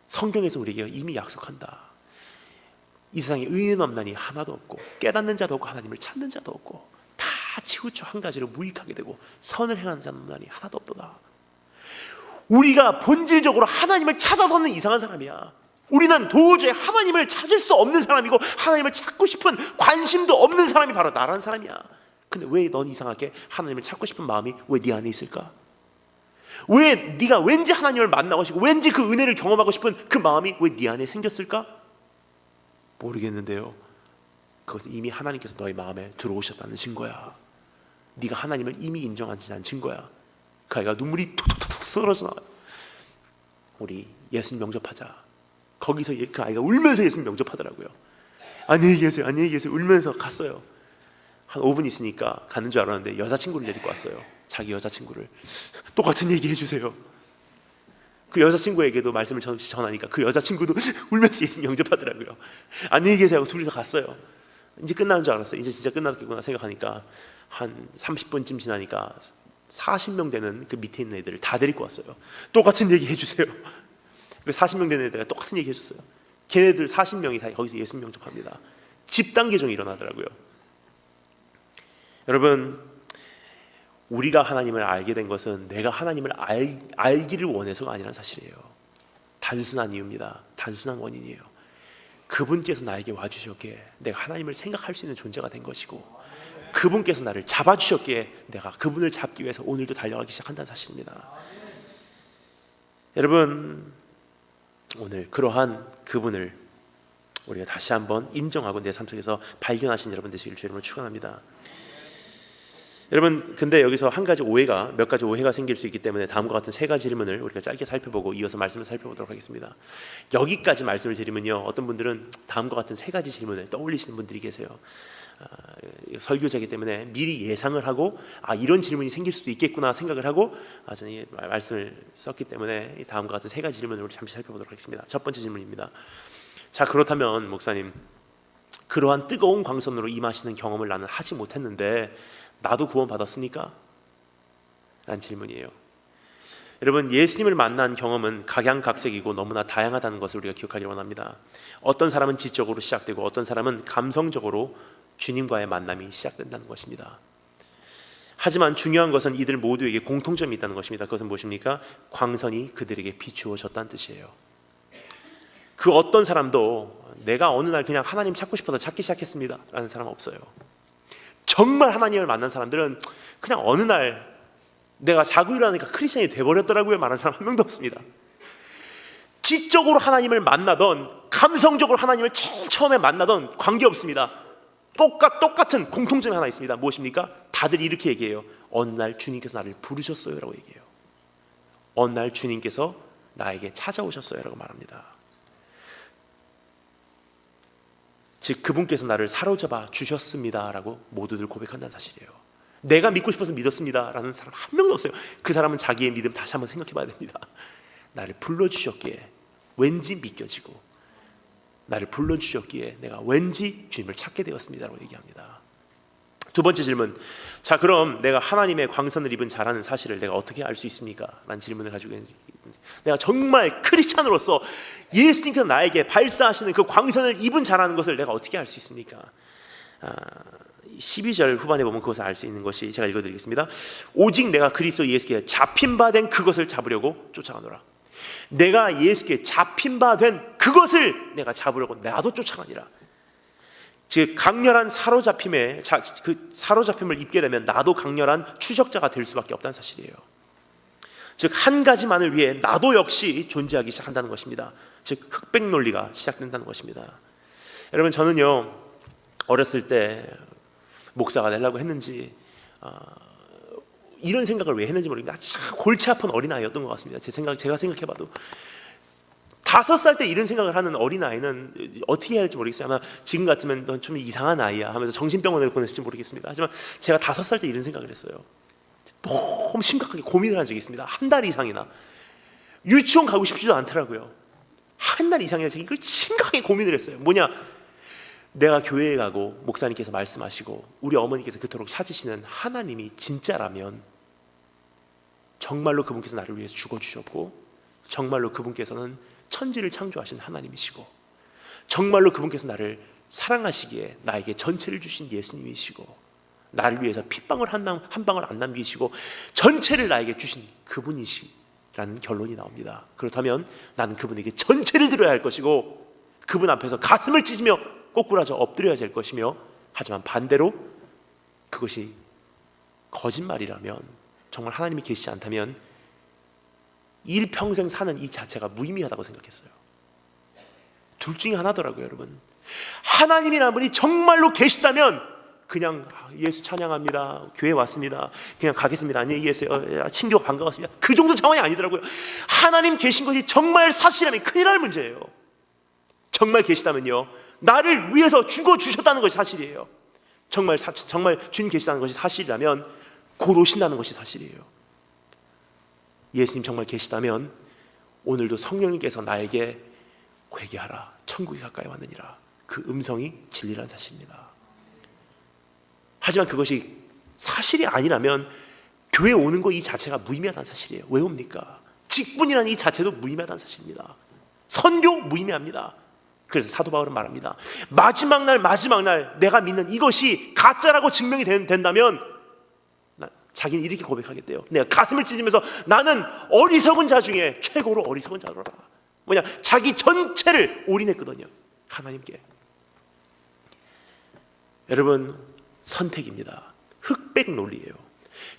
성경에서 우리에게 이미 약속한다. 이 세상에 의인 없나니 하나도 없고 깨닫는 자도 없고 하나님을 찾는 자도 없고 다 치우쳐 한 가지로 무익하게 되고 선을 행하는 자는 없나니 하나도 없도다. 우리가 본질적으로 하나님을 찾아서는 이상한 사람이야. 우리는 도저히 하나님을 찾을 수 없는 사람이고 하나님을 찾고 싶은 관심도 없는 사람이 바로 나라는 사람이야. 근데 왜 넌 이상하게 하나님을 찾고 싶은 마음이 왜 네 안에 있을까? 왜 네가 왠지 하나님을 만나고 싶고 왠지 그 은혜를 경험하고 싶은 그 마음이 왜 네 안에 생겼을까? 모르겠는데요. 그것은 이미 하나님께서 너의 마음에 들어오셨다는 증거야. 네가 하나님을 이미 인정하지 증거야. 그 아이가 눈물이 툭툭툭 쏟아져 나와요. 우리 예수님 영접하자. 거기서 그 아이가 울면서 예수님 영접하더라고요. 안녕히 계세요, 안녕히 계세요 울면서 갔어요. 한 5분 있으니까 가는 줄 알았는데 여자친구를 데리고 왔어요. 자기 여자친구를. 똑같은 얘기 해주세요. 그 여자친구에게도 말씀을 전하니까 그 여자친구도 울면서 예수님 영접하더라고요. 안녕히 계세요 하고 둘이서 갔어요. 이제 끝나는 줄 알았어요. 이제 진짜 끝났겠구나 생각하니까 한 30분쯤 지나니까 40명 되는 그 밑에 있는 애들을 다 데리고 왔어요. 똑같은 얘기 해주세요. 그 40명 되는 애들이 똑같은 얘기 해줬어요. 걔네들 40명이 다 거기서 예수님 영접합니다. 집단 개종이 일어나더라고요. 여러분, 우리가 하나님을 알게 된 것은 내가 하나님을 알기를 원해서가 아니라는 사실이에요. 단순한 이유입니다. 단순한 원인이에요. 그분께서 나에게 와주셨기에 내가 하나님을 생각할 수 있는 존재가 된 것이고, 그분께서 나를 잡아주셨기에 내가 그분을 잡기 위해서 오늘도 달려가기 시작한다는 사실입니다. 여러분, 오늘 그러한 그분을 우리가 다시 한번 인정하고 내 삶 속에서 발견하신 여러분 되시길 주님으로 축원합니다. 여러분, 근데 여기서 몇 가지 오해가 생길 수 있기 때문에 다음과 같은 세 가지 질문을 우리가 짧게 살펴보고 이어서 말씀을 살펴보도록 하겠습니다. 여기까지 말씀을 드리면요, 어떤 분들은 다음과 같은 세 가지 질문을 떠올리시는 분들이 계세요. 설교자이기 때문에 미리 예상을 하고 이런 질문이 생길 수도 있겠구나 생각을 하고 저는 말씀을 썼기 때문에 다음과 같은 세 가지 질문을 우리 잠시 살펴보도록 하겠습니다. 첫 번째 질문입니다. 자, 그렇다면 목사님, 그러한 뜨거운 광선으로 임하시는 경험을 나는 하지 못했는데 나도 구원받았습니까? 라는 질문이에요. 여러분, 예수님을 만난 경험은 각양각색이고 너무나 다양하다는 것을 우리가 기억하기 원합니다. 어떤 사람은 지적으로 시작되고 어떤 사람은 감성적으로 주님과의 만남이 시작된다는 것입니다. 하지만 중요한 것은 이들 모두에게 공통점이 있다는 것입니다. 그것은 무엇입니까? 광선이 그들에게 비추어졌다는 뜻이에요. 그 어떤 사람도 내가 어느 날 그냥 하나님 찾고 싶어서 찾기 시작했습니다 라는 사람은 없어요. 정말 하나님을 만난 사람들은 그냥 어느 날 내가 자고 일어나니까 크리스천이 돼버렸더라고요 말하는 사람 한 명도 없습니다. 지적으로 하나님을 만나던 감성적으로 하나님을 제일 처음에 만나던 관계없습니다. 똑같은 공통점이 하나 있습니다. 무엇입니까? 다들 이렇게 얘기해요. 어느 날 주님께서 나를 부르셨어요 라고 얘기해요. 어느 날 주님께서 나에게 찾아오셨어요 라고 말합니다. 즉 그분께서 나를 사로잡아 주셨습니다 라고 모두들 고백한다는 사실이에요. 내가 믿고 싶어서 믿었습니다 라는 사람 한 명도 없어요. 그 사람은 자기의 믿음 다시 한번 생각해 봐야 됩니다. 나를 불러주셨기에 왠지 믿겨지고, 나를 불러주셨기에 내가 왠지 주님을 찾게 되었습니다 라고 얘기합니다. 두 번째 질문, 자 그럼 내가 하나님의 광선을 입은 자라는 사실을 내가 어떻게 알 수 있습니까? 라는 질문을 가지고 있는지, 내가 정말 크리스찬으로서 예수님께서 나에게 발사하시는 그 광선을 입은 자라는 것을 내가 어떻게 알 수 있습니까? 12절 후반에 보면 그것을 알 수 있는 것이, 제가 읽어드리겠습니다. 오직 내가 그리스도 예수께 잡힌 바 된 그것을 잡으려고 쫓아가노라. 내가 예수께 잡힌 바 된 그것을 내가 잡으려고 나도 쫓아가니라. 즉 강렬한 사로잡힘을 입게 되면 나도 강렬한 추적자가 될 수밖에 없다는 사실이에요. 즉 한 가지만을 위해 나도 역시 존재하기 시작한다는 것입니다. 즉 흑백 논리가 시작된다는 것입니다. 여러분, 저는요 어렸을 때 목사가 되려고 했는지 이런 생각을 왜 했는지 모르겠는데 골치 아픈 어린아이였던 것 같습니다. 제가 생각해봐도 5살 때 이런 생각을 하는 어린아이는 어떻게 해야 할지 모르겠어요. 아마 지금 같으면 넌 좀 이상한 아이야 하면서 정신병원에 보냈을지 모르겠습니다. 하지만 제가 5살 때 이런 생각을 했어요. 너무 심각하게 고민을 한 적이 있습니다. 한 달 이상이나. 유치원 가고 싶지도 않더라고요. 한 달 이상이나 제가 이걸 심각하게 고민을 했어요. 뭐냐, 내가 교회에 가고 목사님께서 말씀하시고 우리 어머니께서 그토록 찾으시는 하나님이 진짜라면 정말로 그분께서 나를 위해서 죽어주셨고, 정말로 그분께서는 천지를 창조하신 하나님이시고, 정말로 그분께서 나를 사랑하시기에 나에게 전체를 주신 예수님이시고, 나를 위해서 핏방울 한 방울 안 남기시고 전체를 나에게 주신 그분이시라는 결론이 나옵니다. 그렇다면 나는 그분에게 전체를 드려야 할 것이고, 그분 앞에서 가슴을 찢으며 꼬꾸라져 엎드려야 될 것이며, 하지만 반대로 그것이 거짓말이라면, 정말 하나님이 계시지 않다면 일평생 사는 이 자체가 무의미하다고 생각했어요. 둘 중에 하나더라고요. 여러분, 하나님이라는 분이 정말로 계시다면 그냥 예수 찬양합니다, 교회 왔습니다, 그냥 가겠습니다, 안녕히 계세요, 친구 반가웠습니다, 그 정도 상황이 아니더라고요. 하나님 계신 것이 정말 사실이라면 큰일 날 문제예요. 정말 계시다면요 나를 위해서 죽어주셨다는 것이 사실이에요. 정말 주님 계시다는 것이 사실이라면 곧 오신다는 것이 사실이에요. 예수님 정말 계시다면 오늘도 성령님께서 나에게 회개하라, 천국이 가까이 왔느니라, 그 음성이 진리라는 사실입니다. 하지만 그것이 사실이 아니라면 교회 오는 거 이 자체가 무의미하다는 사실이에요. 왜 옵니까? 직분이라는 이 자체도 무의미하다는 사실입니다. 선교 무의미합니다. 그래서 사도 바울은 말합니다. 마지막 날 내가 믿는 이것이 가짜라고 증명이 된다면 자기는 이렇게 고백하겠대요. 내가 가슴을 찢으면서 나는 어리석은 자 중에 최고로 어리석은 자로라. 뭐냐, 자기 전체를 올인했거든요, 하나님께. 여러분, 선택입니다. 흑백 논리예요.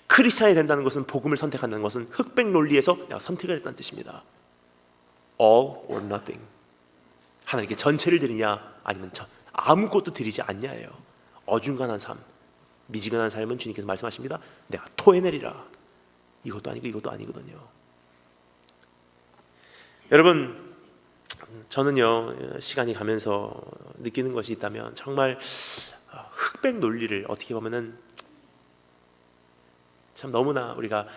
크리스찬이 된다는 것은, 복음을 선택한다는 것은 흑백 논리에서 내가 선택을 했다는 뜻입니다. All or nothing. 하나님께 전체를 드리냐 아니면 아무것도 드리지 않냐예요. 어중간한 삶, 미지근한 삶은 주님께서 말씀하십니다. 내가 토해내리라. 이것도 아니고 이것도 아니거든요. 여러분, 저는요 시간이 가면서 느끼는 것이 있다면 정말 흑백 논리를 어떻게 보면은 참 너무나 우리가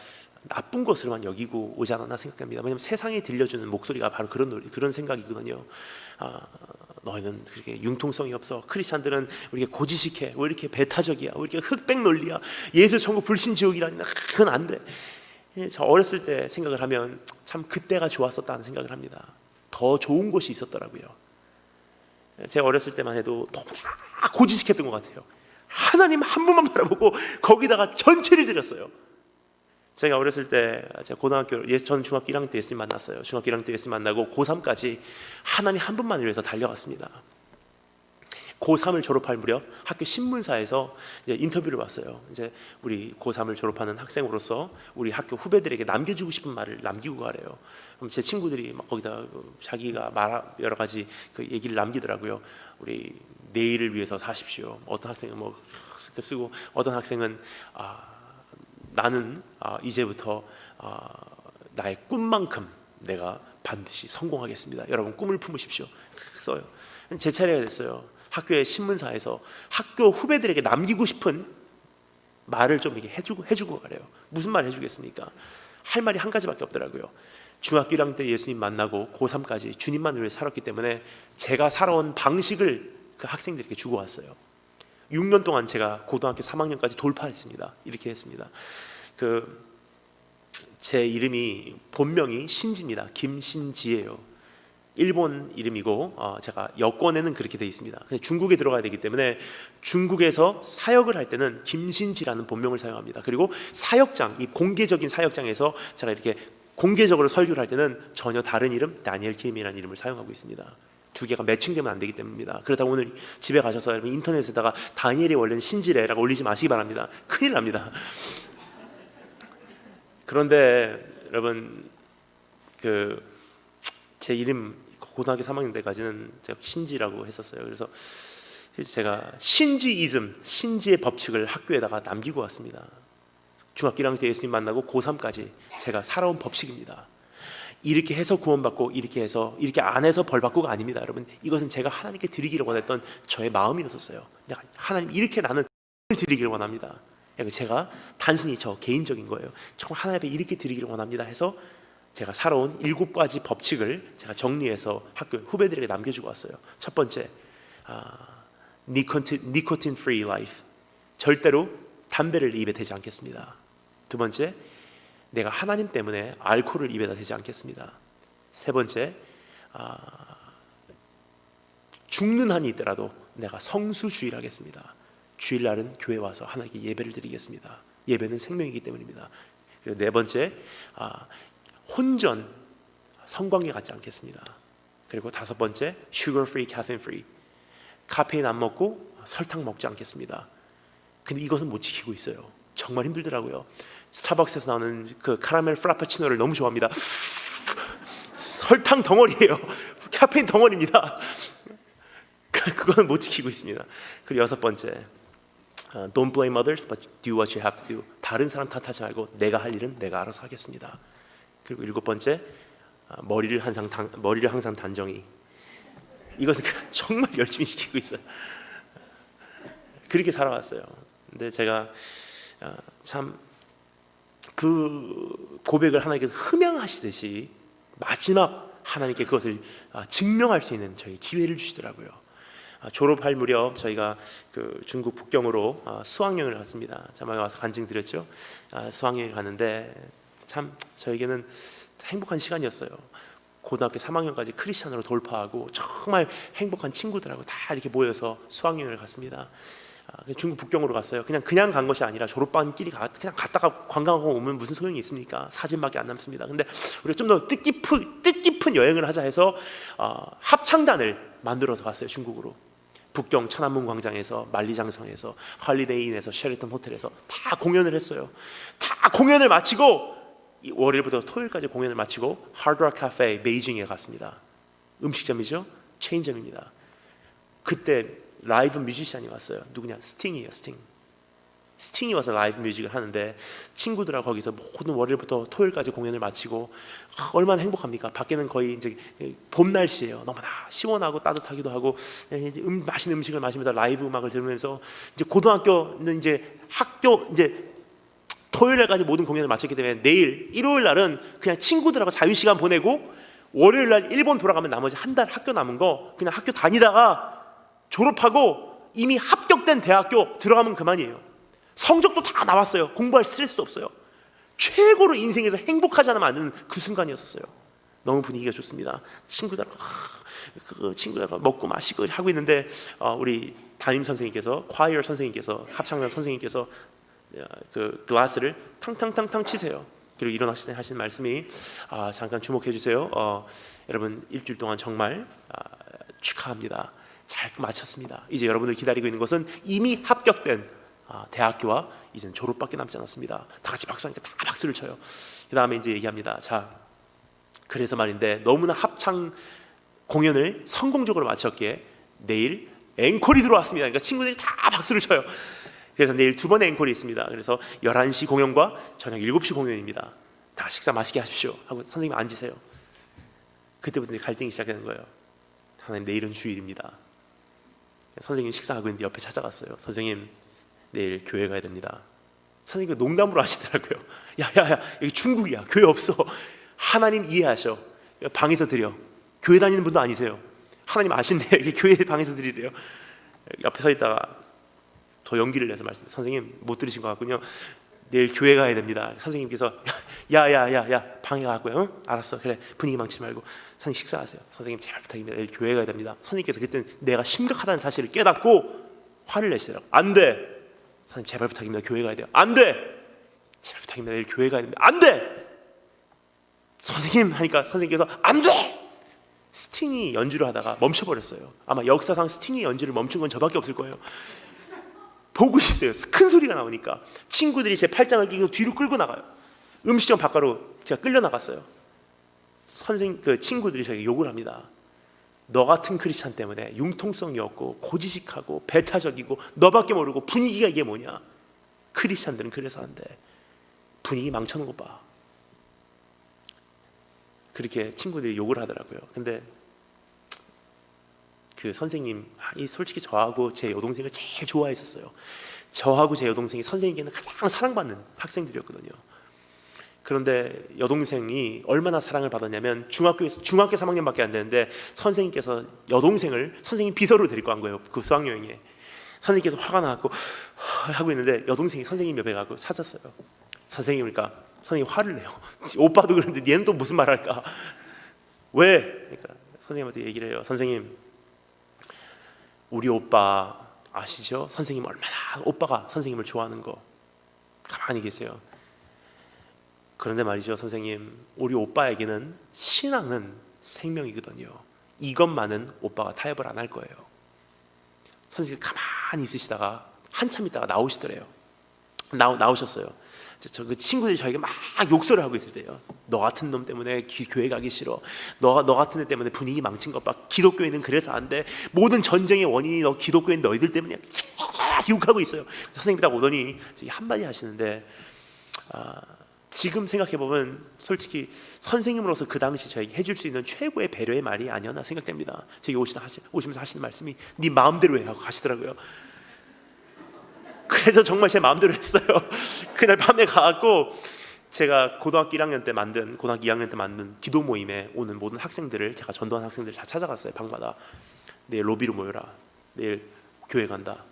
나쁜 것으로만 여기고 오지 않았나 생각합니다. 왜냐하면 세상에 들려주는 목소리가 바로 그런 생각이거든요. 너희는 그렇게 융통성이 없어. 크리스찬들은 왜 이렇게 고지식해? 왜 이렇게 배타적이야? 왜 이렇게 흑백 논리야? 예수 천국 불신 지옥이라니. 그건 안 돼. 저 어렸을 때 생각을 하면 참 그때가 좋았었다는 생각을 합니다. 더 좋은 곳이 있었더라고요. 제가 어렸을 때만 해도 너무나 고지식했던 것 같아요. 하나님 한 분만 바라보고 거기다가 전체를 드렸어요. 제가 어렸을 때, 제가 고등학교, 저는 중학교 1학년 때 예수님 만났어요. 중학교 1학년 때 예수님 만나고 고3까지 하나님 한 분만을 위해서 달려갔습니다. 고3을 졸업할 무렵 학교 신문사에서 이제 인터뷰를 봤어요. 이제 우리 고3을 졸업하는 학생으로서 우리 학교 후배들에게 남겨주고 싶은 말을 남기고 가래요. 그럼 제 친구들이 막 거기다 자기가 여러 가지 그 얘기를 남기더라고요. 우리 내일을 위해서 사십시오. 어떤 학생은 뭐 쓰고, 어떤 학생은 나는 이제부터 나의 꿈만큼 내가 반드시 성공하겠습니다. 여러분 꿈을 품으십시오. 써요. 제 차례가 됐어요. 학교의 신문사에서 학교 후배들에게 남기고 싶은 말을 좀 이렇게 해주고 가래요. 무슨 말 해주겠습니까? 할 말이 한 가지밖에 없더라고요. 중학교 1학년 때 예수님 만나고 고3까지 주님만을 위해 살았기 때문에 제가 살아온 방식을 그 학생들에게 주고 왔어요. 6년 동안 제가 고등학교 3학년까지 돌파했습니다. 이렇게 했습니다. 제 이름이 본명이 신지입니다. 김신지예요. 일본 이름이고 제가 여권에는 그렇게 돼 있습니다. 근데 중국에 들어가야 되기 때문에 중국에서 사역을 할 때는 김신지라는 본명을 사용합니다. 그리고 사역장, 이 공개적인 사역장에서 제가 이렇게 공개적으로 설교를 할 때는 전혀 다른 이름, 다니엘 김이라는 이름을 사용하고 있습니다. 두 개가 매칭되면 안 되기 때문입니다. 그렇다고 오늘 집에 가셔서 여러분 인터넷에다가 다니엘이 원래는 신지래라고 올리지 마시기 바랍니다. 큰일 납니다. 그런데 여러분 제 이름 고등학교 3학년 때까지는 제가 신지라고 했었어요. 그래서 제가 신지이즘, 신지의 법칙을 학교에다가 남기고 왔습니다. 중학교 1학년 때 예수님 만나고 고3까지 제가 살아온 법칙입니다. 이렇게 해서 구원받고 이렇게 해서 이렇게 안 해서 벌 받고가 아닙니다. 여러분 이것은 제가 하나님께 드리기를 원했던 저의 마음이었어요. 하나님 이렇게 나는 드리기를 원합니다. 제가 단순히 저 개인적인 거예요. 정말 하나님 앞에 이렇게 드리기를 원합니다 해서 제가 살아온 7가지 법칙을 제가 정리해서 학교 후배들에게 남겨주고 왔어요. 첫 번째, 니코틴 프리 라이프, 절대로 담배를 입에 대지 않겠습니다. 두 번째, 내가 하나님 때문에 알코올을 입에다 대지 않겠습니다. 세 번째, 죽는 한이 있더라도 내가 성수주의를 하겠습니다. 주일날은 교회 와서 하나님께 예배를 드리겠습니다. 예배는 생명이기 때문입니다. 그리고 네 번째, 혼전, 성관계 갖지 않겠습니다. 그리고 다섯 번째, sugar free, caffeine free, 카페인 안 먹고 설탕 먹지 않겠습니다. 근데 이것은 못 지키고 있어요. 정말 힘들더라고요. 스타벅스에서 나오는 그 카라멜 프라푸치노를 너무 좋아합니다. 설탕 덩어리예요. 카페인 덩어리입니다. 그거는 못 지키고 있습니다. 그리고 여섯 번째, Don't blame others, but do what you have to do. 다른 사람 탓하지 말고 내가 할 일은 내가 알아서 하겠습니다. 그리고 일곱 번째, 머리를 항상 단정히. 이것은 정말 열심히 지키고 있어요. 그렇게 살아왔어요. 근데 제가 참 그 고백을 하나님께서 흠양하시듯이 마지막 하나님께 그것을 증명할 수 있는 저희 기회를 주시더라고요. 졸업할 무렵 저희가 그 중국 북경으로 수학여행을 갔습니다. 자막에 와서 간증드렸죠. 수학여행을 갔는데 참 저에게는 행복한 시간이었어요. 고등학교 3학년까지 크리스찬으로 돌파하고 정말 행복한 친구들하고 다 이렇게 모여서 수학여행을 갔습니다. 중국 북경으로 갔어요. 그냥 간 것이 아니라 졸업반끼리 그냥 갔다가 관광하고 오면 무슨 소용이 있습니까? 사진밖에 안 남습니다. 근데 우리가 좀 더 뜻깊은 여행을 하자 해서 합창단을 만들어서 갔어요. 중국으로. 북경 천안문 광장에서, 만리장성에서, 할리데이인에서, 셰리턴 호텔에서 다 공연을 했어요. 다 공연을 마치고 월요일부터 토요일까지 공연을 마치고 하드락 카페 베이징에 갔습니다. 음식점이죠. 체인점입니다. 그때 라이브 뮤지션이 왔어요. 누구냐? 스팅이에요. 스팅이 와서 라이브 뮤직을 하는데 친구들하고 거기서 모든 월요일부터 토요일까지 공연을 마치고 얼마나 행복합니까? 밖에는 거의 이제 봄 날씨예요. 너무나 시원하고 따뜻하기도 하고 맛있는 음식을 마시면서 라이브 음악을 들으면서 이제 고등학교는 이제 학교 이제 토요일날까지 모든 공연을 마쳤기 때문에 내일 일요일 날은 그냥 친구들하고 자유 시간 보내고 월요일 날 일본 돌아가면 나머지 한 달 학교 남은 거 그냥 학교 다니다가 졸업하고 이미 합격된 대학교 들어가면 그만이에요. 성적도 다 나왔어요. 공부할 스트레스도 없어요. 최고로 인생에서 행복하지 않으면 안 되는 그 순간이었었어요. 너무 분위기가 좋습니다. 친구들과 먹고 마시고 하고 있는데 우리 담임 선생님께서, 콰이어 선생님께서, 합창단 선생님께서 그 글라스를 탕탕탕탕 치세요. 그리고 일어나시는 하시는 말씀이 잠깐 주목해 주세요. 여러분 일주일 동안 정말 축하합니다. 잘 마쳤습니다. 이제 여러분들 기다리고 있는 것은 이미 합격된 대학교와 이제는 졸업밖에 남지 않았습니다. 다 같이 박수하니까 다 박수를 쳐요. 그 다음에 이제 얘기합니다. 자, 그래서 말인데 너무나 합창 공연을 성공적으로 마쳤기에 내일 앵콜이 들어왔습니다. 그러니까 친구들이 다 박수를 쳐요. 그래서 내일 두 번의 앵콜이 있습니다. 그래서 11시 공연과 저녁 7시 공연입니다. 다 식사 맛있게 하십시오 하고 선생님 앉으세요. 그때부터 갈등이 시작되는 거예요. 하나님, 내일은 주일입니다. 선생님 식사하고 있는데 옆에 찾아갔어요. 선생님, 내일 교회 가야 됩니다. 선생님이 농담으로 하시더라고요. 야야야, 여기 중국이야. 교회 없어. 하나님 이해하셔. 방에서 드려. 교회 다니는 분도 아니세요. 하나님 아신대요. 이게 교회 방에서 드리래요. 옆에 서 있다가 더 용기를 내서 말씀해요. 선생님 못 들으신 것 같군요. 내일 교회 가야 됩니다. 선생님께서 야야야야 방에 가고요. 응? 알았어. 그래, 분위기 망치지 말고 선생님 식사하세요. 선생님 제발 부탁입니다. 내일 교회 가야 됩니다. 선생님께서 그때는 내가 심각하다는 사실을 깨닫고 화를 내시더라고요. 안 돼. 선생님 제발 부탁입니다. 교회 가야 돼요. 안 돼. 제발 부탁입니다. 내일 교회 가야 됩니다. 안 돼. 선생님 하니까 선생님께서 안 돼. 스팅이 연주를 하다가 멈춰버렸어요. 아마 역사상 스팅이 연주를 멈춘 건 저밖에 없을 거예요. 보고 있어요. 큰 소리가 나오니까 친구들이 제 팔짱을 끼고 뒤로 끌고 나가요. 음식점 밖으로 제가 끌려 나갔어요. 그 친구들이 저에게 욕을 합니다. 너 같은 크리스찬 때문에 융통성이 없고 고지식하고 배타적이고 너밖에 모르고 분위기가 이게 뭐냐. 크리스찬들은 그래서 안 돼. 분위기 망쳐놓은 거 봐. 그렇게 친구들이 욕을 하더라고요. 근데 그 선생님, 솔직히 저하고 제 여동생을 제일 좋아했었어요. 저하고 제 여동생이 선생님께는 가장 사랑받는 학생들이었거든요. 그런데 여동생이 얼마나 사랑을 받았냐면 중학교 3학년밖에 안 되는데 선생님께서 여동생을 선생님 비서로 데리고 간 거예요. 그 수학여행에. 선생님께서 화가 나고 하고 있는데 여동생이 선생님 옆에 가고 찾았어요. 선생님이니까 선생님 화를 내요. 오빠도 그런데 얘는 또 무슨 말 할까? 왜? 그러니까 선생님한테 얘기를 해요. 선생님, 우리 오빠 아시죠? 선생님 얼마나 오빠가 선생님을 좋아하는 거. 가만히 계세요. 그런데 말이죠, 선생님, 우리 오빠에게는 신앙은 생명이거든요. 이것만은 오빠가 타협을 안 할 거예요. 선생님 가만히 있으시다가 한참 있다가 나오시더래요. 나오셨어요. 저 그 친구들이 저에게 막 욕설을 하고 있을 때요. 너 같은 놈 때문에 교회 가기 싫어. 너 같은 애 때문에 분위기 망친 것 봐. 기독교인은 그래서 안 돼. 모든 전쟁의 원인이 기독교인 너희들 때문이야. 계속 욕하고 있어요. 선생님이 딱 오더니 한마디 하시는데 지금 생각해 보면 솔직히 선생님으로서 그 당시 저에게 해줄 수 있는 최고의 배려의 말이 아니었나 생각됩니다. 저기 오시면서 하시는 말씀이 네 마음대로 해 하고 가시더라고요. 그래서 정말 제 마음대로 했어요. 그날 밤에 가갖고 제가 고등학교 2학년 때 만든 기도 모임에 오는 모든 학생들을, 제가 전도한 학생들을 다 찾아갔어요. 방마다. 내일 로비로 모여라. 내일 교회 간다.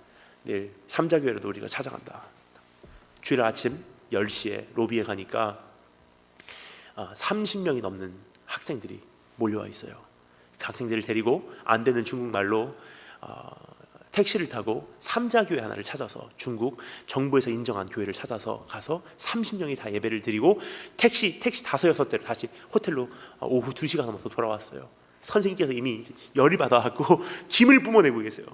내일 삼자교회로도 우리가 찾아간다. 주일 아침 10시에 로비에 가니까 30명이 넘는 학생들이 몰려와 있어요. 그 학생들을 데리고 안 되는 중국말로 택시를 타고 삼자교회 하나를 찾아서, 중국 정부에서 인정한 교회를 찾아서 가서 30명이 다 예배를 드리고 택시 5-6대를 다시 호텔로 오후 2시가 넘어서 돌아왔어요. 선생님께서 이미 이제 열이 받아갖고 김을 뿜어내고 계세요.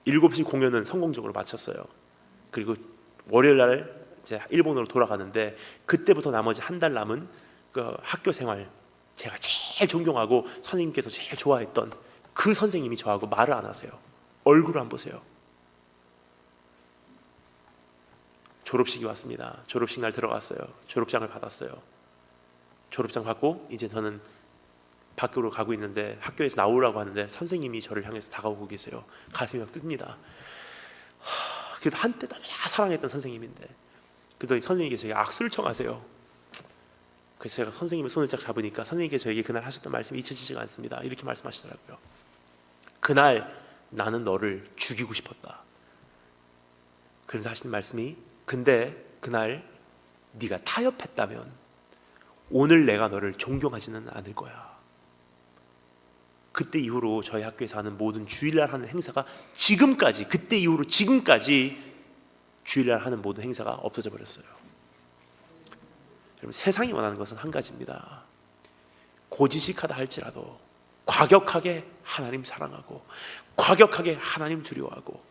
7시 공연은 성공적으로 마쳤어요. 그리고 월요일 날 이제 일본으로 돌아가는데 그때부터 나머지 한 달 남은 그 학교 생활, 제가 제일 존경하고 선생님께서 제일 좋아했던 그 선생님이 저하고 말을 안 하세요. 얼굴을 안 보세요. 졸업식이 왔습니다. 졸업식 날 들어갔어요. 졸업장을 받았어요. 졸업장 받고 이제 저는 밖으로 가고 있는데 학교에서 나오라고 하는데 선생님이 저를 향해서 다가오고 계세요. 가슴이 막 뜹니다. 그래도 한때 너무 사랑했던 선생님인데 그러더니 선생님께서 악수를 청하세요. 그래서 제가 선생님의 손을 쫙 잡으니까 선생님께서 저에게 그날 하셨던 말씀이 잊혀지지가 않습니다. 이렇게 말씀하시더라고요. 그날 나는 너를 죽이고 싶었다. 그러면서 하시는 말씀이, 근데 그날 네가 타협했다면 오늘 내가 너를 존경하지는 않을 거야. 그때 이후로 저희 학교에서 하는 모든 주일날 하는 행사가 지금까지, 그때 이후로 지금까지 주일날 하는 모든 행사가 없어져 버렸어요. 여러분, 세상이 원하는 것은 한 가지입니다. 고지식하다 할지라도 과격하게 하나님 사랑하고, 과격하게 하나님 두려워하고,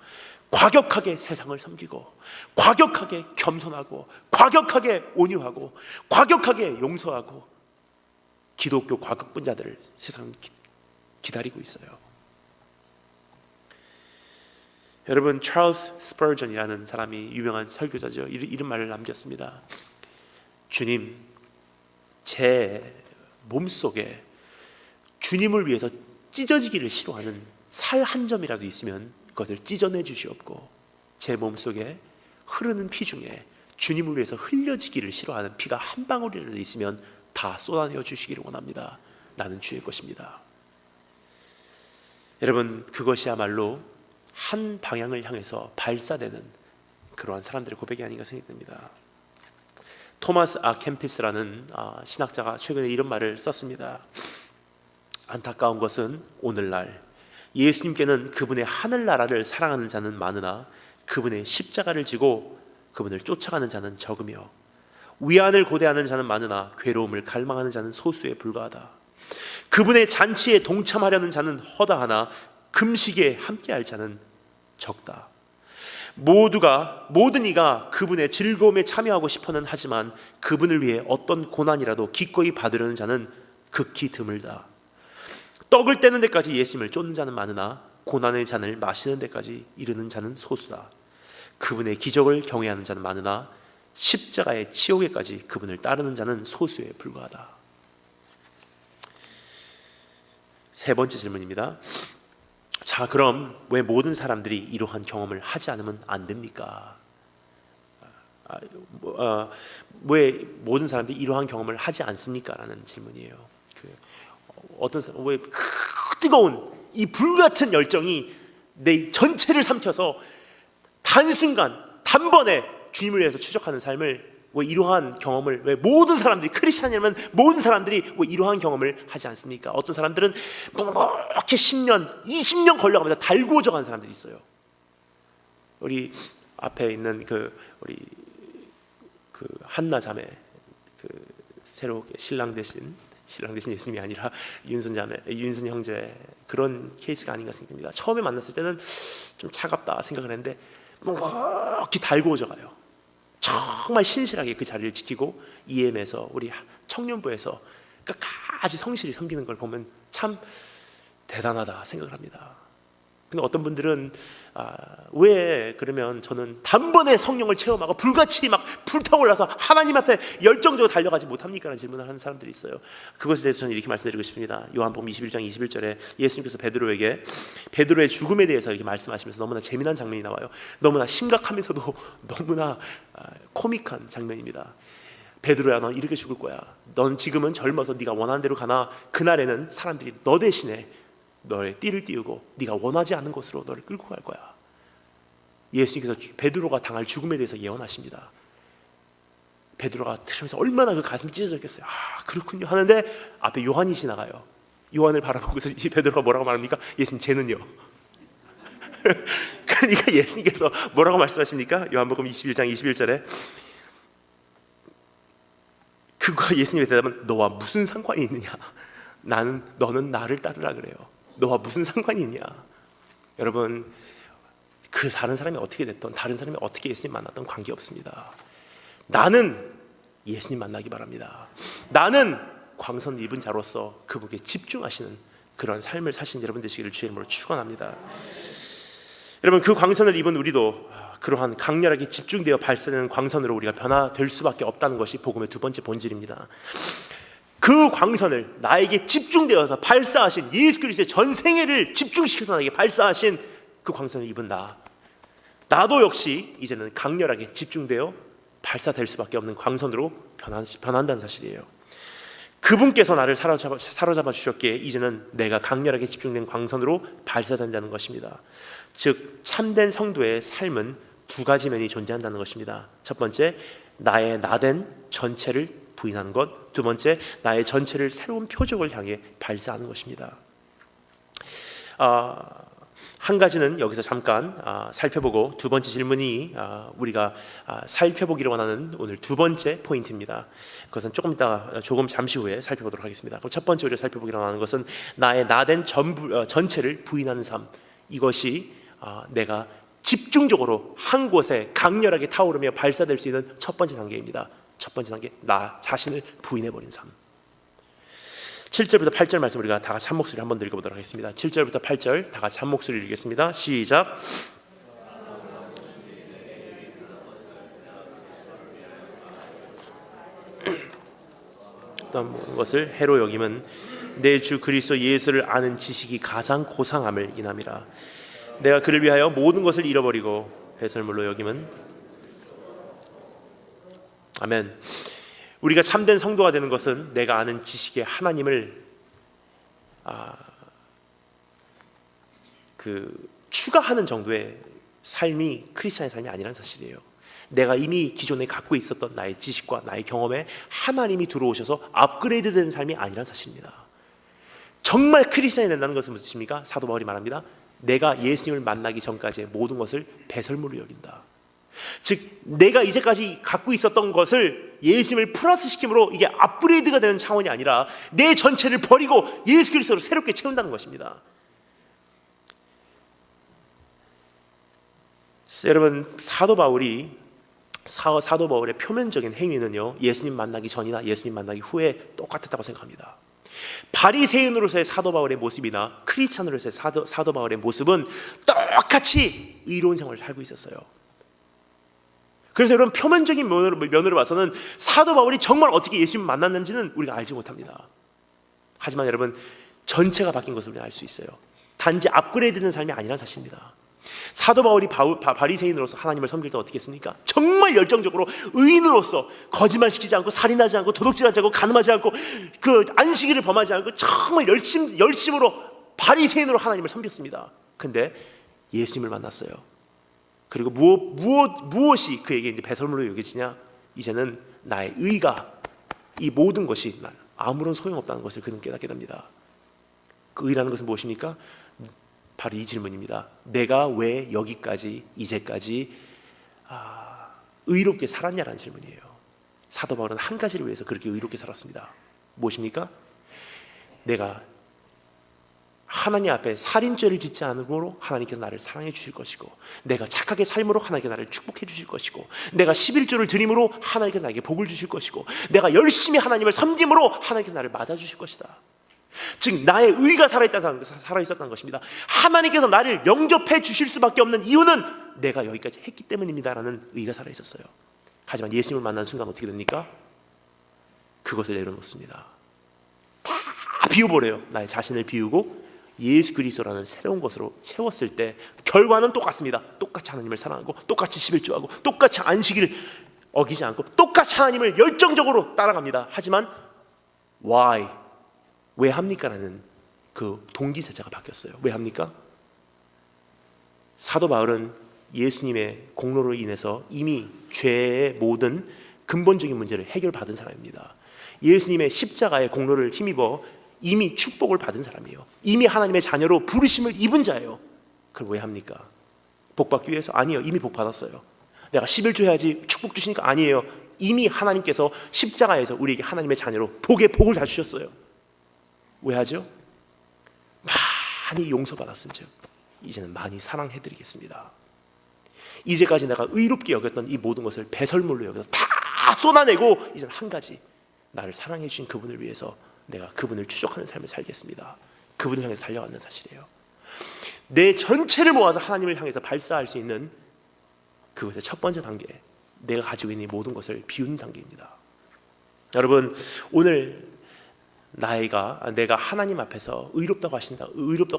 과격하게 세상을 섬기고, 과격하게 겸손하고, 과격하게 온유하고, 과격하게 용서하고, 기독교 과격분자들을 세상은 기다리고 있어요. 여러분, 찰스 스퍼전이라는 사람이 유명한 설교자죠. 이런 말을 남겼습니다. 주님, 제 몸속에 주님을 위해서 찢어지기를 싫어하는 살 한 점이라도 있으면 그것을 찢어내 주시옵고, 제 몸속에 흐르는 피 중에 주님을 위해서 흘려지기를 싫어하는 피가 한 방울이라도 있으면 다 쏟아내어 주시기를 원합니다. 나는 주의 것입니다. 여러분, 그것이야말로 한 방향을 향해서 발사되는 그러한 사람들의 고백이 아닌가 생각됩니다. 토마스 캠피스라는 신학자가 최근에 이런 말을 썼습니다. 안타까운 것은 오늘날 예수님께는 그분의 하늘나라를 사랑하는 자는 많으나 그분의 십자가를 지고 그분을 쫓아가는 자는 적으며, 위안을 고대하는 자는 많으나 괴로움을 갈망하는 자는 소수에 불과하다. 그분의 잔치에 동참하려는 자는 허다하나 금식에 함께할 자는 적다. 모든 이가 그분의 즐거움에 참여하고 싶어는 하지만 그분을 위해 어떤 고난이라도 기꺼이 받으려는 자는 극히 드물다. 떡을 떼는 데까지 예수님을 쫓는 자는 많으나 고난의 잔을 마시는 데까지 이르는 자는 소수다. 그분의 기적을 경외하는 자는 많으나 십자가의 치욕에까지 그분을 따르는 자는 소수에 불과하다. 세 번째 질문입니다. 자, 그럼 왜 모든 사람들이 이러한 경험을 하지 않으면 안 됩니까? 왜 모든 사람들이 이러한 경험을 하지 않습니까? 라는 질문이에요. 어떤 사람, 왜 뜨거운 이 불같은 열정이 내 전체를 삼켜서 단순간 단번에 주님을 위해서 추적하는 삶을, 왜 이러한 경험을, 왜 모든 사람들이, 크리스찬이라면 모든 사람들이 왜 이러한 경험을 하지 않습니까? 어떤 사람들은 이렇게 10년, 20년 걸려가면서 달구어져 가는 사람들이 있어요. 우리 앞에 있는 우리 한나 자매, 새로 신랑 대신 예수님이 아니라 윤순 형제, 그런 케이스가 아닌가 생각합니다. 처음에 만났을 때는 좀 차갑다 생각을 했는데 이렇게 달구어져 가요. 정말 신실하게 그 자리를 지키고 EM에서, 우리 청년부에서 끝까지 성실히 섬기는 걸 보면 참 대단하다 생각을 합니다. 근데 어떤 분들은 왜 그러면 저는 단번에 성령을 체험하고 불같이 막 불타올라서 하나님 앞에 열정적으로 달려가지 못합니까? 라는 질문을 하는 사람들이 있어요. 그것에 대해서 저는 이렇게 말씀드리고 싶습니다. 요한복음 21장 21절에 예수님께서 베드로에게 베드로의 죽음에 대해서 이렇게 말씀하시면서 너무나 재미난 장면이 나와요. 너무나 심각하면서도 너무나 코믹한 장면입니다. 베드로야, 넌 이렇게 죽을 거야. 넌 지금은 젊어서 네가 원하는 대로 가나 그날에는 사람들이 너 대신에 너의 띠를 띄우고 네가 원하지 않는 곳으로 너를 끌고 갈 거야. 예수님께서 베드로가 당할 죽음에 대해서 예언하십니다. 베드로가 들으면서 얼마나 그 가슴이 찢어졌겠어요. 그렇군요 하는데 앞에 요한이 지나가요. 요한을 바라보고서 이 베드로가 뭐라고 말합니까? 예수님, 쟤는요. 그러니까 예수님께서 뭐라고 말씀하십니까? 요한복음 21장 21절에 그가 예수님의 대답은 너와 무슨 상관이 있느냐? 너는 나를 따르라 그래요. 너와 무슨 상관이 있냐? 여러분, 그 다른 사람이 어떻게 됐던, 다른 사람이 어떻게 예수님 만났던 관계없습니다. 나는 예수님 만나기 바랍니다. 나는 광선을 입은 자로서 그분께 집중하시는 그런 삶을 사신 여러분 되시기를 주의 이름으로 축원합니다. 여러분, 그 광선을 입은 우리도 그러한 강렬하게 집중되어 발사되는 광선으로 우리가 변화될 수밖에 없다는 것이 복음의 두 번째 본질입니다. 그 광선을 나에게 집중되어서 발사하신 예수 그리스도의 전생애를 집중시켜서 나에게 발사하신 그 광선을 입은 나도 역시 이제는 강렬하게 집중되어 발사될 수밖에 없는 광선으로 변한다는 사실이에요. 그분께서 나를 사로잡아 주셨기에 이제는 내가 강렬하게 집중된 광선으로 발사된다는 것입니다. 즉 참된 성도의 삶은 두 가지 면이 존재한다는 것입니다. 첫 번째, 나의 나된 전체를 부인하는 것. 두 번째, 나의 전체를 새로운 표적을 향해 발사하는 것입니다. 한 가지는 여기서 잠깐 살펴보고, 두 번째 질문이 우리가 살펴보기를 원하는 오늘 두 번째 포인트입니다. 그것은 조금 잠시 후에 살펴보도록 하겠습니다. 그럼 첫 번째 우리가 살펴보기를 원하는 것은 나의 나된 전체를 부인하는 삶. 이것이 내가 집중적으로 한 곳에 강렬하게 타오르며 발사될 수 있는 첫 번째 단계입니다. 첫 번째 단계, 나 자신을 부인해버린 삶. 7절부터 8절 말씀 우리가 다 같이 한 목소리 한번 읽어보도록 하겠습니다. 7절부터 8절 다 같이 한 목소리 읽겠습니다. 시작. 어떤 것을 해로 여김은 내 주 그리스도 예수를 아는 지식이 가장 고상함을 인함이라. 내가 그를 위하여 모든 것을 잃어버리고 배설물로 여김은. 아멘. 우리가 참된 성도가 되는 것은 내가 아는 지식의 하나님을 추가하는 정도의 삶이 크리스찬의 삶이 아니라는 사실이에요. 내가 이미 기존에 갖고 있었던 나의 지식과 나의 경험에 하나님이 들어오셔서 업그레이드된 삶이 아니라는 사실입니다. 정말 크리스찬이 된다는 것은 무엇입니까? 사도 바울이 말합니다. 내가 예수님을 만나기 전까지의 모든 것을 배설물로 여긴다. 즉 내가 이제까지 갖고 있었던 것을 예수님을 플러스 시킴으로 이게 업그레이드가 되는 차원이 아니라 내 전체를 버리고 예수 그리스도로 새롭게 채운다는 것입니다. 여러분, 사도 바울의 표면적인 행위는요, 예수님 만나기 전이나 예수님 만나기 후에 똑같았다고 생각합니다. 바리새인으로서의 사도 바울의 모습이나 크리스찬으로서의 사도 바울의 모습은 똑같이 의로운 생활을 살고 있었어요. 그래서 여러분, 표면적인 면으로 봐서는 사도 바울이 정말 어떻게 예수님을 만났는지는 우리가 알지 못합니다. 하지만 여러분, 전체가 바뀐 것을 우리가 알 수 있어요. 단지 업그레이드된 삶이 아니라는 사실입니다. 사도 바울이 바리새인으로서 하나님을 섬길 때 어떻게 했습니까? 정말 열정적으로 의인으로서 거짓말시키지 않고 살인하지 않고 도둑질하지 않고 간음하지 않고 그 안식일을 범하지 않고 정말 열심으로 바리새인으로 하나님을 섬겼습니다. 근데 예수님을 만났어요. 그리고 무엇이 그에게 이제 배설물로 여겨지냐? 이제는 나의 의가, 이 모든 것이 아무런 소용없다는 것을 그는 깨닫게 됩니다. 그 의라는 것은 무엇입니까? 바로 이 질문입니다. 내가 왜 여기까지 이제까지 의롭게 살았냐라는 질문이에요. 사도 바울은 한 가지를 위해서 그렇게 의롭게 살았습니다. 무엇입니까? 내가 하나님 앞에 살인죄를 짓지 않음으로 하나님께서 나를 사랑해 주실 것이고, 내가 착하게 삶으로 하나님께서 나를 축복해 주실 것이고, 내가 11조를 드림으로 하나님께서 나에게 복을 주실 것이고, 내가 열심히 하나님을 섬김으로 하나님께서 나를 맞아주실 것이다. 즉 나의 의가 살아있었다는 것입니다. 하나님께서 나를 영접해 주실 수밖에 없는 이유는 내가 여기까지 했기 때문입니다라는 의가 살아있었어요. 하지만 예수님을 만난 순간 어떻게 됩니까? 그것을 내려놓습니다. 다 비워버려요. 나의 자신을 비우고 예수 그리스도라는 새로운 것으로 채웠을 때 결과는 똑같습니다. 똑같이 하나님을 사랑하고, 똑같이 11조하고, 똑같이 안식일을 어기지 않고, 똑같이 하나님을 열정적으로 따라갑니다. 하지만 why? 왜 합니까? 라는 그 동기 자체가 바뀌었어요. 왜 합니까? 사도 바울은 예수님의 공로로 인해서 이미 죄의 모든 근본적인 문제를 해결받은 사람입니다. 예수님의 십자가의 공로를 힘입어 이미 축복을 받은 사람이에요. 이미 하나님의 자녀로 부르심을 입은 자예요. 그걸 왜 합니까? 복 받기 위해서? 아니에요. 이미 복 받았어요. 내가 11조 해야지 축복 주시니까? 아니에요. 이미 하나님께서 십자가에서 우리에게 하나님의 자녀로 복의 복을 다 주셨어요. 왜 하죠? 많이 용서받았은 즉 이제는 많이 사랑해드리겠습니다. 이제까지 내가 의롭게 여겼던 이 모든 것을 배설물로 여겨서 다 쏟아내고 이제는 한 가지, 나를 사랑해 주신 그분을 위해서 내가 그분을 추적하는 삶을 살겠습니다. 그분을 향해서 달려가는 사실이에요. 내 전체를 모아서 하나님을 향해서 발사할 수 있는 그것의 첫 번째 단계, 내가 가지고 있는 모든 것을 비우는 단계입니다. 여러분, 오늘 내가 하나님 앞에서 의롭다고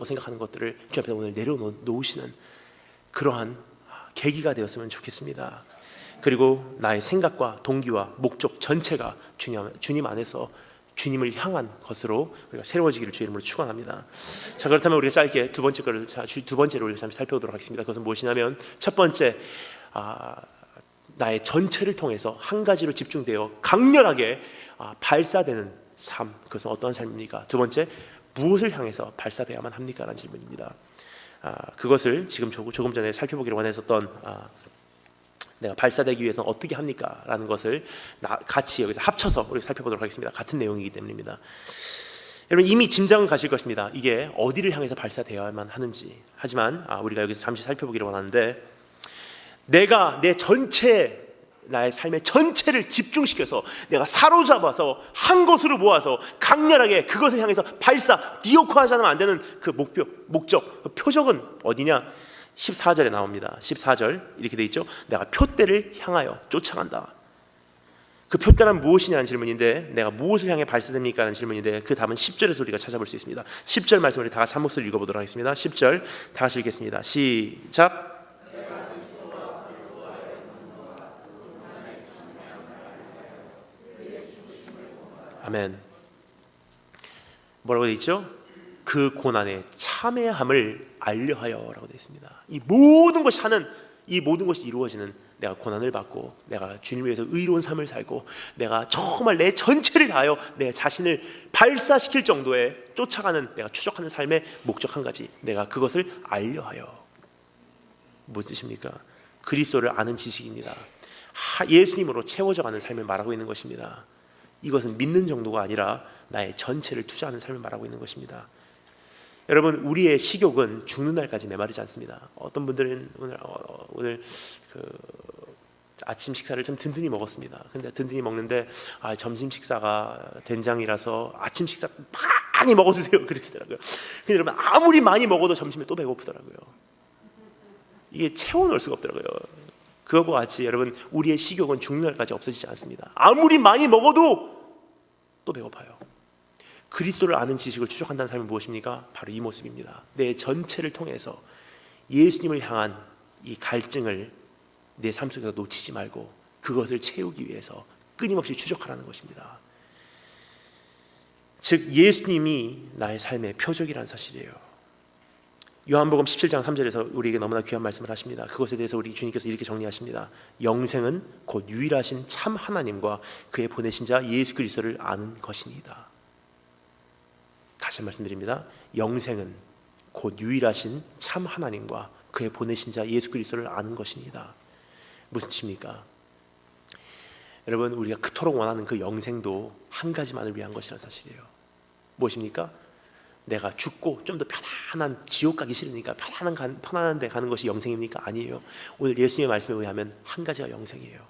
생각하는 것들을 주 앞에 오늘 내려놓으시는 그러한 계기가 되었으면 좋겠습니다. 그리고 나의 생각과 동기와 목적 전체가 주님 안에서 주님을 향한 것으로 우리가 새로워지기를 주의 이름으로 축원합니다. 자, 그렇다면 우리가 짧게 두 번째로 우리가 잠시 살펴보도록 하겠습니다. 그것은 무엇이냐면 첫 번째, 나의 전체를 통해서 한 가지로 집중되어 강렬하게 발사되는 삶, 그것은 어떠한 삶입니까? 두 번째, 무엇을 향해서 발사되어야만 합니까? 라는 질문입니다. 그것을 지금 조금 전에 살펴보기를 원했었던 내가 발사되기 위해서는 어떻게 합니까? 라는 것을 같이 여기서 합쳐서 우리 살펴보도록 하겠습니다. 같은 내용이기 때문입니다. 여러분 이미 짐작은 가실 것입니다. 이게 어디를 향해서 발사되어야만 하는지. 하지만 우리가 여기서 잠시 살펴보기를 원하는데, 내가 내 전체, 나의 삶의 전체를 집중시켜서 내가 사로잡아서 한 곳으로 모아서 강렬하게 그것을 향해서 디오코하지 않으면 안 되는 그 목적, 그 표적은 어디냐? 14절에 나옵니다. 14절 이렇게 돼 있죠. 내가 표대를 향하여 쫓아간다. 그 표대란 무엇이냐는 질문인데, 내가 무엇을 향해 발사됩니까? 하는 질문인데, 그 답은 10절에서 우리가 찾아볼 수 있습니다. 10절 말씀 우리 다 같이 한 목소리 읽어보도록 하겠습니다. 10절 다 같이 읽겠습니다. 시작. 아멘. 뭐라고 되어 있죠? 그 고난에 참회함을 알려하여라고 되어 있습니다. 이 모든 것이 이루어지는, 내가 고난을 받고 내가 주님을 위해서 의로운 삶을 살고 내가 정말 내 전체를 다하여 내 자신을 발사시킬 정도의 쫓아가는, 내가 추적하는 삶의 목적 한 가지, 내가 그것을 알려하여. 무슨 뜻입니까? 그리스도를 아는 지식입니다. 예수님으로 채워져가는 삶을 말하고 있는 것입니다. 이것은 믿는 정도가 아니라 나의 전체를 투자하는 삶을 말하고 있는 것입니다. 여러분, 우리의 식욕은 죽는 날까지 메마르지 않습니다. 어떤 분들은 오늘 아침 식사를 좀 든든히 먹었습니다. 근데 든든히 먹는데 점심 식사가 된장이라서 아침 식사 많이 먹어주세요 그러시더라고요. 근데 여러분, 아무리 많이 먹어도 점심에 또 배고프더라고요. 이게 채워놓을 수가 없더라고요. 그것과 같이 여러분, 우리의 식욕은 죽는 날까지 없어지지 않습니다. 아무리 많이 먹어도 또 배고파요. 그리스도를 아는 지식을 추적한다는 삶은 무엇입니까? 바로 이 모습입니다. 내 전체를 통해서 예수님을 향한 이 갈증을 내 삶 속에서 놓치지 말고 그것을 채우기 위해서 끊임없이 추적하라는 것입니다. 즉 예수님이 나의 삶의 표적이라는 사실이에요. 요한복음 17장 3절에서 우리에게 너무나 귀한 말씀을 하십니다. 그것에 대해서 우리 주님께서 이렇게 정리하십니다. 영생은 곧 유일하신 참 하나님과 그의 보내신 자 예수 그리스도를 아는 것이니이다. 다시 말씀드립니다. 영생은 곧 유일하신 참 하나님과 그의 보내신 자 예수 그리스도를 아는 것이니이다. 무슨 뜻입니까? 여러분, 우리가 그토록 원하는 그 영생도 한 가지만을 위한 것이라는 사실이에요. 무엇입니까? 내가 죽고 좀 더 편안한, 지옥 가기 싫으니까 편안한 데 가는 것이 영생입니까? 아니에요. 오늘 예수님의 말씀에 의하면 한 가지가 영생이에요.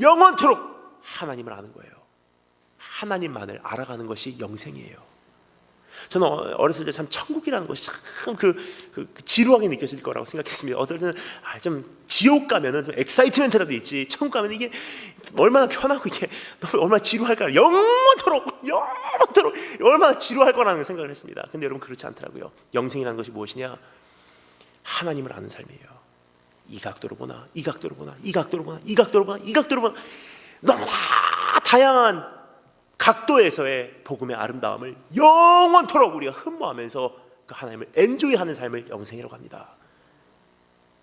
영원토록 하나님을 아는 거예요. 하나님만을 알아가는 것이 영생이에요. 저는 어렸을 때 참 천국이라는 것이 참 지루하게 느껴질 거라고 생각했습니다. 어떨 때는 좀 지옥 가면은 좀 엑사이트멘트라도 있지, 천국 가면 이게 얼마나 편하고 이게 얼마나 지루할까, 영원토록 얼마나 지루할 거라는 생각을 했습니다. 근데 여러분, 그렇지 않더라고요. 영생이라는 것이 무엇이냐? 하나님을 아는 삶이에요. 이 각도로 보나 너무나 다양한 각도에서의 복음의 아름다움을 영원토록 우리가 흠모하면서 그 하나님을 엔조이하는 삶을 영생이라고 합니다.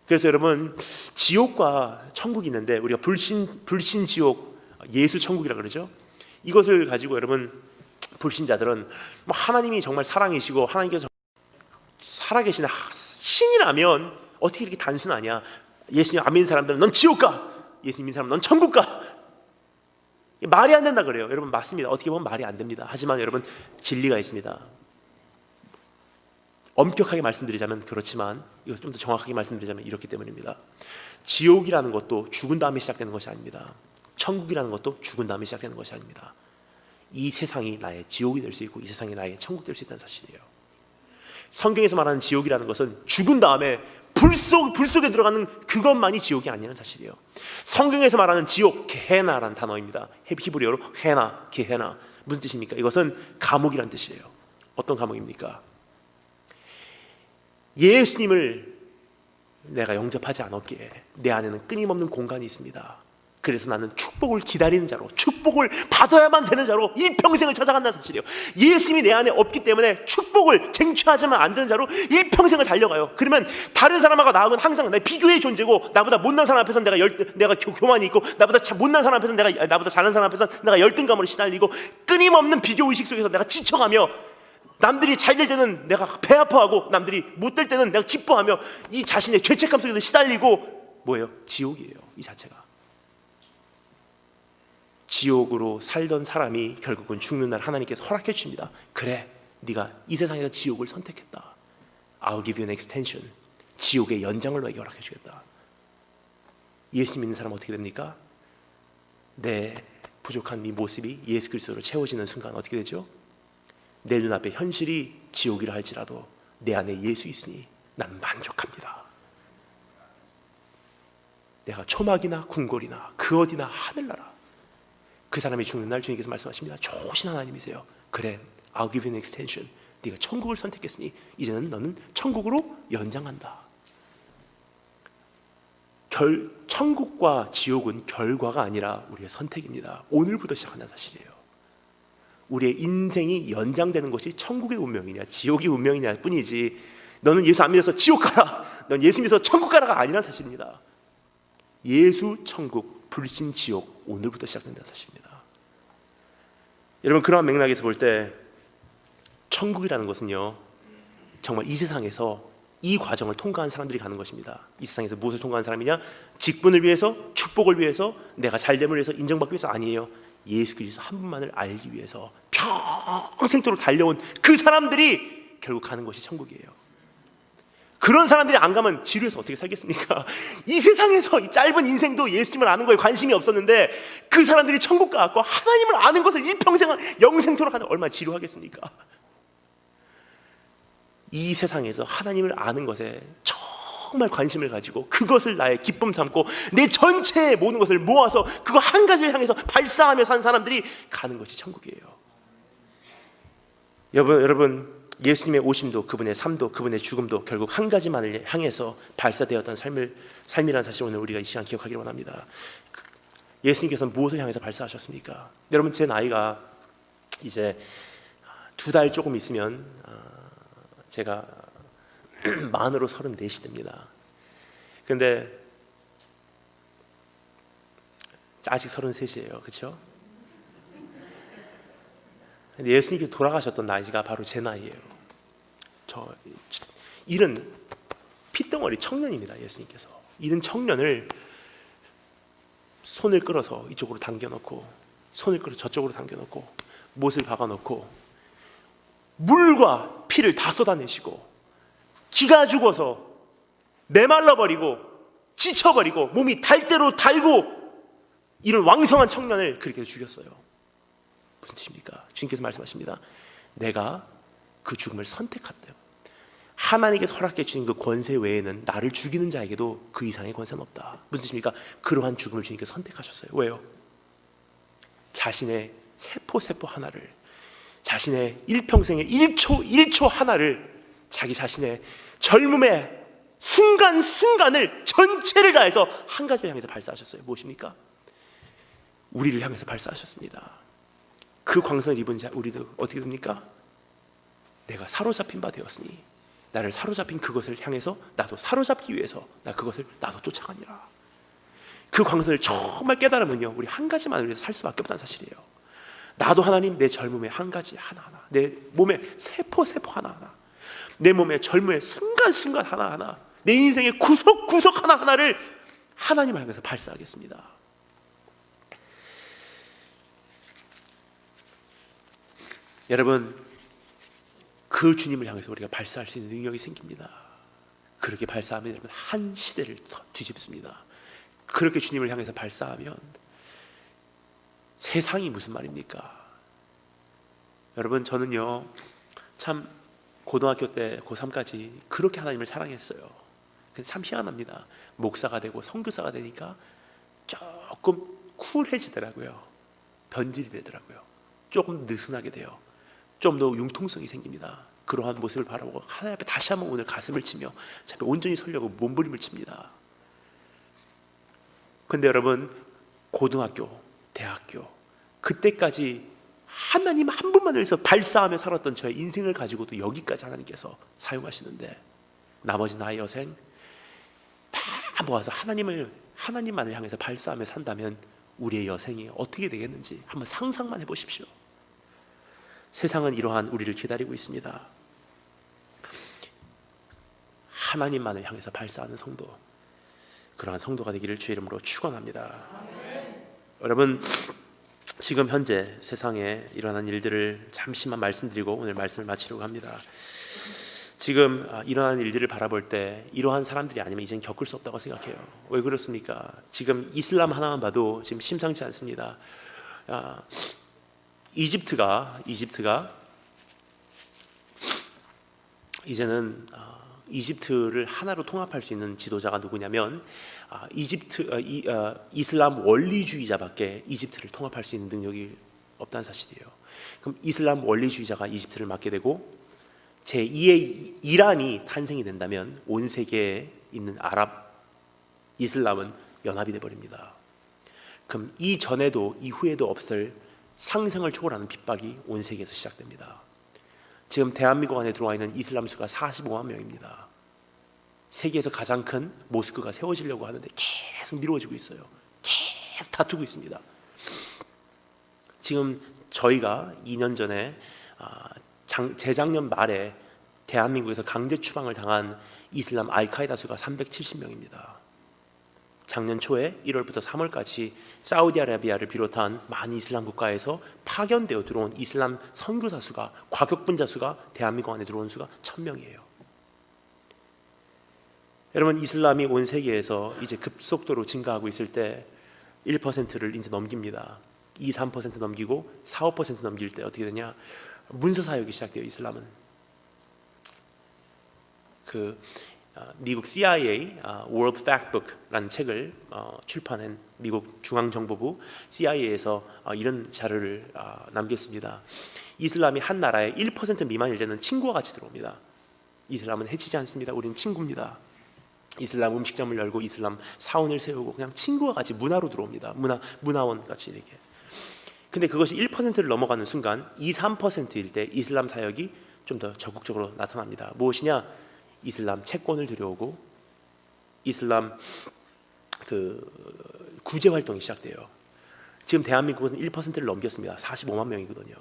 그래서 여러분, 지옥과 천국이 있는데 우리가 불신 지옥, 예수 천국이라고 그러죠. 이것을 가지고 여러분, 불신자들은 하나님이 정말 사랑이시고 하나님께서 살아계신 신이라면 어떻게 이렇게 단순하냐, 예수님 안 믿는 사람들은 넌 지옥 가, 예수님 믿는 사람은 넌 천국 가, 말이 안 된다 그래요. 여러분, 맞습니다. 어떻게 보면 말이 안 됩니다. 하지만 여러분, 진리가 있습니다. 엄격하게 말씀드리자면 그렇지만, 이거 좀 더 정확하게 말씀드리자면 이렇기 때문입니다. 지옥이라는 것도 죽은 다음에 시작되는 것이 아닙니다. 천국이라는 것도 죽은 다음에 시작되는 것이 아닙니다. 이 세상이 나의 지옥이 될 수 있고 이 세상이 나의 천국 될 수 있다는 사실이에요. 성경에서 말하는 지옥이라는 것은 죽은 다음에 불 속에 들어가는 그것만이 지옥이 아니라는 사실이에요. 성경에서 말하는 지옥, 게헤나라는 단어입니다. 히브리어로 게헤나. 무슨 뜻입니까? 이것은 감옥이라는 뜻이에요. 어떤 감옥입니까? 예수님을 내가 영접하지 않았기에 내 안에는 끊임없는 공간이 있습니다. 그래서 나는 축복을 기다리는 자로, 축복을 받아야만 되는 자로 일평생을 찾아간다는 사실이에요. 예수님이 내 안에 없기 때문에 축복을 쟁취하지만 안 되는 자로 일평생을 달려가요. 그러면 다른 사람하고 나하고는 항상 내 비교의 존재고, 나보다 못난 사람 앞에서는 내가 교만이 있고, 나보다 못난 사람 앞에서는 나보다 잘난 사람 앞에서는 내가 열등감으로 시달리고, 끊임없는 비교의식 속에서 내가 지쳐가며, 남들이 잘 될 때는 내가 배 아파하고, 남들이 못 될 때는 내가 기뻐하며, 이 자신의 죄책감 속에서 시달리고, 뭐예요? 지옥이에요, 이 자체가. 지옥으로 살던 사람이 결국은 죽는 날 하나님께서 허락해 주십니다. 그래, 네가 이 세상에서 지옥을 선택했다. I'll give you an extension. 지옥의 연장을 너에게 허락해 주겠다. 예수 믿는 사람은 어떻게 됩니까? 내 부족한 이 모습이 예수 그리스도로 채워지는 순간 어떻게 되죠? 내 눈앞에 현실이 지옥이라 할지라도 내 안에 예수 있으니 나는 만족합니다. 내가 초막이나 궁궐이나 그 어디나 하늘나라, 그 사람이 죽는 날 주님께서 말씀하십니다. 좋으신 하나님이세요. 그래, I'll give you an extension. 네가 천국을 선택했으니 이제는 너는 천국으로 연장한다. 천국과 지옥은 결과가 아니라 우리의 선택입니다. 오늘부터 시작한다는 사실이에요. 우리의 인생이 연장되는 것이 천국의 운명이냐 지옥의 운명이냐 뿐이지, 너는 예수 안 믿어서 지옥 가라, 넌 예수 믿어서 천국 가라가 아니라는 사실입니다. 예수 천국, 불신 지옥, 오늘부터 시작된다는 사실입니다. 여러분, 그러한 맥락에서 볼 때 천국이라는 것은요, 정말 이 세상에서 이 과정을 통과한 사람들이 가는 것입니다. 이 세상에서 무엇을 통과한 사람이냐? 직분을 위해서, 축복을 위해서, 내가 잘됨을 위해서, 인정받기 위해서 아니에요. 예수 그리스도 한 분만을 알기 위해서 평생도록 달려온 그 사람들이 결국 가는 것이 천국이에요. 그런 사람들이 안 가면 지루해서 어떻게 살겠습니까? 이 세상에서 이 짧은 인생도 예수님을 아는 거에 관심이 없었는데, 그 사람들이 천국 가고 하나님을 아는 것을 일평생 영생토록 하는, 얼마나 지루하겠습니까? 이 세상에서 하나님을 아는 것에 정말 관심을 가지고 그것을 나의 기쁨 삼고 내 전체의 모든 것을 모아서 그거 한 가지를 향해서 발사하며 산 사람들이 가는 것이 천국이에요. 여러분, 예수님의 오심도, 그분의 삶도, 그분의 죽음도 결국 한 가지만을 향해서 발사되었던 삶이라는 사실을 오늘 우리가 이 시간 기억하기를 원합니다. 예수님께서는 무엇을 향해서 발사하셨습니까? 여러분, 제 나이가 이제 2달 조금 있으면 제가 만으로 34이 됩니다. 근데 아직 33이에요. 그렇죠? 근데 예수님께서 돌아가셨던 나이가 바로 제 나이예요. 저 이른 핏덩어리 청년입니다. 예수님께서 이른 청년을 손을 끌어서 이쪽으로 당겨놓고, 손을 끌어 저쪽으로 당겨놓고, 못을 박아놓고 물과 피를 다 쏟아내시고, 기가 죽어서 메말라버리고 지쳐버리고 몸이 달 대로 달고 이런 왕성한 청년을 그렇게 죽였어요. 무슨 뜻입니까? 주님께서 말씀하십니다. 내가 그 죽음을 선택했대요. 하나님께서 허락해 주신 그 권세 외에는 나를 죽이는 자에게도 그 이상의 권세는 없다. 무슨 뜻입니까? 그러한 죽음을 주님께서 선택하셨어요. 왜요? 자신의 세포 하나를, 자신의 일평생의 1초 하나를, 자기 자신의 젊음의 순간순간을 전체를 다해서 한 가지를 향해서 발사하셨어요. 무엇입니까? 우리를 향해서 발사하셨습니다. 그 광선을 입은 자 우리도 어떻게 됩니까? 내가 사로잡힌 바 되었으니 나를 사로잡힌 그것을 향해서 나도 사로잡기 위해서 나도 쫓아가니라. 그 광선을 정말 깨달으면요, 우리 한 가지만을 위해서 살 수밖에 없다는 사실이에요. 나도 하나님, 내 젊음의 한 가지 하나하나, 내 몸의 세포 하나하나, 내 몸의 젊음의 순간순간 하나하나, 내 인생의 구석구석 하나하나를 하나님을 향해서 발사하겠습니다. 여러분, 그 주님을 향해서 우리가 발사할 수 있는 능력이 생깁니다. 그렇게 발사하면 여러분 한 시대를 뒤집습니다. 그렇게 주님을 향해서 발사하면 세상이 무슨 말입니까? 여러분, 저는요 참 고등학교 때 고3까지 그렇게 하나님을 사랑했어요. 근데 참 희한합니다. 목사가 되고 선교사가 되니까 조금 쿨해지더라고요. 변질이 되더라고요. 조금 느슨하게 돼요. 좀 더 융통성이 생깁니다. 그러한 모습을 바라보고 하나님 앞에 다시 한번 오늘 가슴을 치며 제 앞에 온전히 서려고 몸부림을 칩니다. 근데 여러분, 고등학교, 대학교, 그때까지 하나님 한 분만을 위해서 발사하며 살았던 저의 인생을 가지고도 여기까지 하나님께서 사용하시는데, 나머지 나의 여생 다 모아서 하나님만을 향해서 발사하며 산다면 우리의 여생이 어떻게 되겠는지 한번 상상만 해보십시오. 세상은 이러한 우리를 기다리고 있습니다. 하나님만을 향해서 발사하는 성도, 그러한 성도가 되기를 주의 이름으로 축원합니다. 여러분, 지금 현재 세상에 일어난 일들을 잠시만 말씀드리고 오늘 말씀을 마치려고 합니다. 지금 일어나는 일들을 바라볼 때 이러한 사람들이 아니면 이젠 겪을 수 없다고 생각해요. 왜 그렇습니까? 지금 이슬람 하나만 봐도 지금 심상치 않습니다. 이집트가 이제는 이집트를 하나로 통합할 수 있는 지도자가 누구냐면 이슬람 원리주의자밖에 이집트를 통합할 수 있는 능력이 없다는 사실이에요. 그럼 이슬람 원리주의자가 이집트를 맡게 되고 제2의 이란이 탄생이 된다면 온 세계에 있는 아랍 이슬람은 연합이 되어버립니다. 그럼 이전에도 이후에도 없을 상상을 초월하는 핍박이 온 세계에서 시작됩니다. 지금 대한민국 안에 들어와 있는 이슬람 수가 45만 명입니다. 세계에서 가장 큰 모스크가 세워지려고 하는데 계속 미뤄지고 있어요. 계속 다투고 있습니다. 지금 저희가 2년 전에 재작년 말에 대한민국에서 강제 추방을 당한 이슬람 알카에다 수가 370명입니다. 작년 초에 1월부터 3월까지 사우디아라비아를 비롯한 많은 이슬람 국가에서 파견되어 들어온 이슬람 선교사 수가, 과격분자 수가 대한민국 안에 들어온 수가 1000명이에요. 여러분, 이슬람이 온 세계에서 이제 급속도로 증가하고 있을 때 1%를 이제 넘깁니다. 2, 3% 넘기고 4, 5% 넘길 때 어떻게 되냐? 문서 사역이 시작돼요. 이슬람은 미국 CIA World Factbook라는 책을 출판한 미국 중앙정보부 CIA에서 이런 자료를 남겼습니다. 이슬람이 한 나라에 1% 미만일 때는 친구와 같이 들어옵니다. 이슬람은 해치지 않습니다. 우리는 친구입니다. 이슬람 음식점을 열고 이슬람 사원을 세우고 그냥 친구와 같이 문화로 들어옵니다. 문화원 같이 이렇게. 근데 그것이 1%를 넘어가는 순간 2, 3%일 때 이슬람 사역이 좀 더 적극적으로 나타납니다. 무엇이냐? 이슬람 채권을 들여오고 이슬람 구제 활동이 시작돼요. 지금 대한민국은 1%를 넘겼습니다. 45만 명이거든요.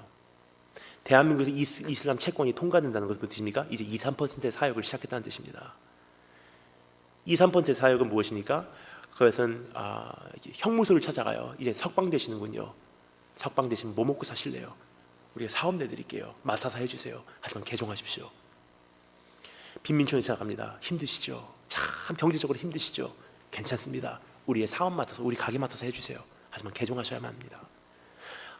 대한민국에서 이슬람 채권이 통과된다는 것은 무슨 뜻입니까? 이제 2, 3%의 사역을 시작했다는 뜻입니다. 2, 3%의 사역은 무엇입니까? 그것은 형무소를 찾아가요. 이제 석방되시는군요. 석방되시면 뭐 먹고 사실래요? 우리가 사업 내드릴게요. 맡아서 해주세요. 하지만 개종하십시오. 빈민촌에 시작합니다. 힘드시죠? 참 경제적으로 힘드시죠? 괜찮습니다. 우리의 사업 맡아서, 우리 가게 맡아서 해주세요. 하지만 개종하셔야만 합니다.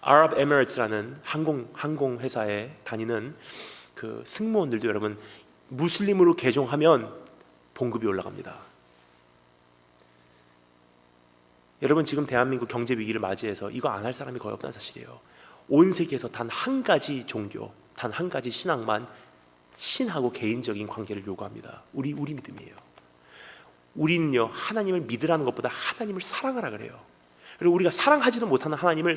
아랍에미레이트라는 항공 회사에 다니는 그 승무원들도 여러분 무슬림으로 개종하면 봉급이 올라갑니다. 여러분, 지금 대한민국 경제 위기를 맞이해서 이거 안 할 사람이 거의 없다는 사실이에요. 온 세계에서 단 한 가지 종교, 단 한 가지 신앙만 신하고 개인적인 관계를 요구합니다. 우리 믿음이에요. 우리는요, 하나님을 믿으라는 것보다 하나님을 사랑하라 그래요. 그리고 우리가 사랑하지도 못하는 하나님을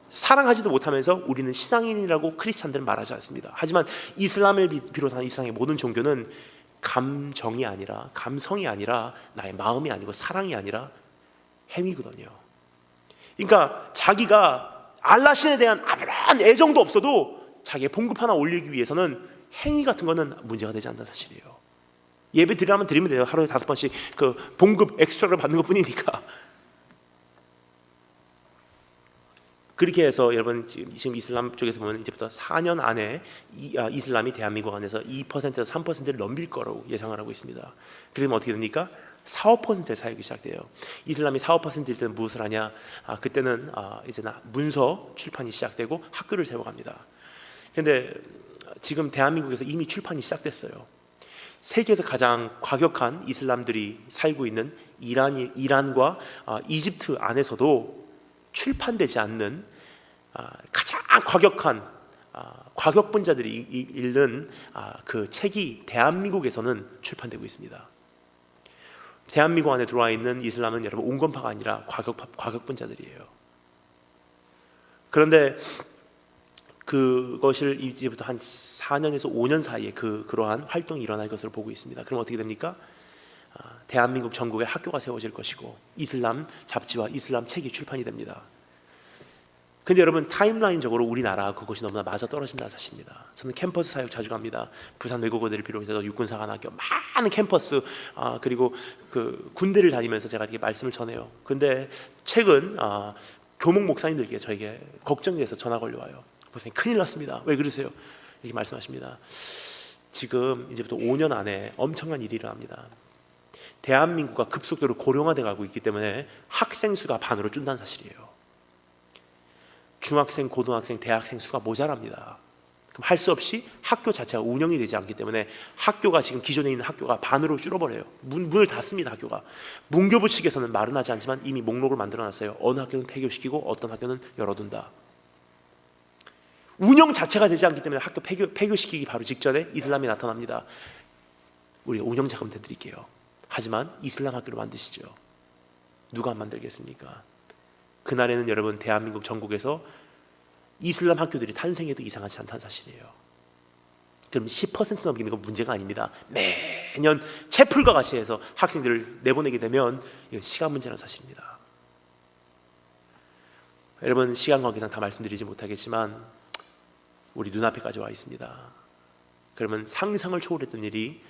사랑하지도 못하면서 우리는 신앙인이라고 크리스찬들은 말하지 않습니다. 하지만 이슬람을 비롯한 이슬람의 모든 종교는 감정이 아니라, 감성이 아니라, 나의 마음이 아니고 사랑이 아니라 행위거든요. 그러니까 자기가 알라 신에 대한 아무런 애정도 없어도 자기의 봉급 하나 올리기 위해서는 행위 같은 거는 문제가 되지 않는 사실이에요. 예배 드리면 돼요. 하루에 5번씩 그 봉급 엑스트라를 받는 것 뿐이니까. 그렇게 해서 여러분 지금 이슬람 쪽에서 보면 이제부터 4년 안에 이슬람이 대한민국 안에서 2%에서 3%를 넘길 거라고 예상을 하고 있습니다. 그러면 어떻게 됩니까? 4, 5%의 사역이 시작돼요. 이슬람이 4, 5%일 때는 무엇을 하냐? 그때는 이제 문서 출판이 시작되고 학교를 세워갑니다. 그런데 지금 대한민국에서 이미 출판이 시작됐어요. 세계에서 가장 과격한 이슬람들이 살고 있는 이란과 이집트 안에서도 출판되지 않는 가장 과격한 과격분자들이 읽는 그 책이 대한민국에서는 출판되고 있습니다. 대한민국 안에 들어와 있는 이슬람은 여러분 온건파가 아니라 과격분자들이에요. 그런데 그것을 이제부터 한 4년에서 5년 사이에 그러한 활동이 일어날 것으로 보고 있습니다. 그럼 어떻게 됩니까? 대한민국 전국에 학교가 세워질 것이고 이슬람 잡지와 이슬람 책이 출판이 됩니다. 근데 여러분 타임라인적으로 우리나라 그것이 너무나 맞아떨어진다는 사실입니다. 저는 캠퍼스 사역 자주 갑니다. 부산 외국어대를 비롯해서 육군사관학교 많은 캠퍼스 그리고 그 군대를 다니면서 제가 이렇게 말씀을 전해요. 근데 최근 교목 목사님들께 저에게 걱정돼서 전화 걸려와요. 목사님 큰일 났습니다. 왜 그러세요? 이렇게 말씀하십니다. 지금 이제부터 5년 안에 엄청난 일이 일어납니다. 대한민국과 급속도로 고령화돼 가고 있기 때문에 학생 수가 반으로 준다는 사실이에요. 중학생, 고등학생, 대학생 수가 모자랍니다. 그럼 할 수 없이 학교 자체가 운영이 되지 않기 때문에 학교가 지금 기존에 있는 학교가 반으로 줄어버려요. 문을 닫습니다. 학교가. 문교부 측에서는 말은 하지 않지만 이미 목록을 만들어놨어요. 어느 학교는 폐교시키고 어떤 학교는 열어둔다. 운영 자체가 되지 않기 때문에 학교 폐교시키기 바로 직전에 이슬람이 나타납니다. 우리 운영 자금 대드릴게요. 하지만 이슬람 학교를 만드시죠. 누가 안 만들겠습니까? 그날에는 여러분 대한민국 전국에서 이슬람 학교들이 탄생해도 이상하지 않다는 사실이에요. 그럼 10% 넘기는 건 문제가 아닙니다. 매년 채플과 같이 해서 학생들을 내보내게 되면 이건 시간 문제라는 사실입니다. 여러분 시간 관계상 다 말씀드리지 못하겠지만 우리 눈앞에까지 와 있습니다. 그러면 상상을 초월했던 일이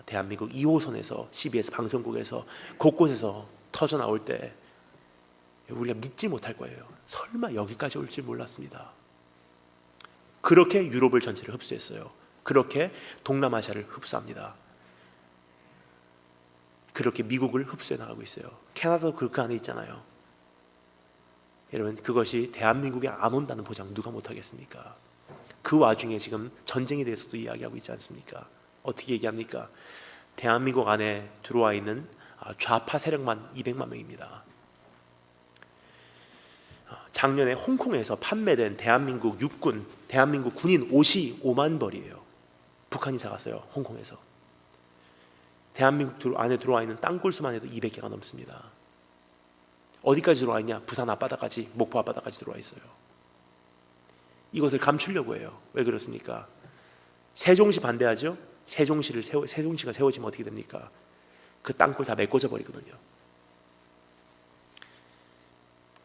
대한민국 2호선에서 CBS 방송국에서 곳곳에서 터져 나올 때 우리가 믿지 못할 거예요. 설마 여기까지 올 줄 몰랐습니다. 그렇게 유럽을 전체를 흡수했어요. 그렇게 동남아시아를 흡수합니다. 그렇게 미국을 흡수해 나가고 있어요. 캐나다도 그 안에 있잖아요. 여러분 그것이 대한민국에 안 온다는 보장 누가 못하겠습니까? 그 와중에 지금 전쟁에 대해서도 이야기하고 있지 않습니까? 어떻게 얘기합니까? 대한민국 안에 들어와 있는 좌파 세력만 200만 명입니다. 작년에 홍콩에서 판매된 대한민국 육군, 대한민국 군인 옷이 5만 벌이에요. 북한이 사갔어요. 홍콩에서. 대한민국 안에 들어와 있는 땅굴수만 해도 200개가 넘습니다. 어디까지 들어와 있냐? 부산 앞바다까지, 목포 앞바다까지 들어와 있어요. 이것을 감추려고 해요. 왜 그렇습니까? 세종시 반대하죠? 세종시가 세워지면 어떻게 됩니까? 그 땅굴 다 메꿔져 버리거든요.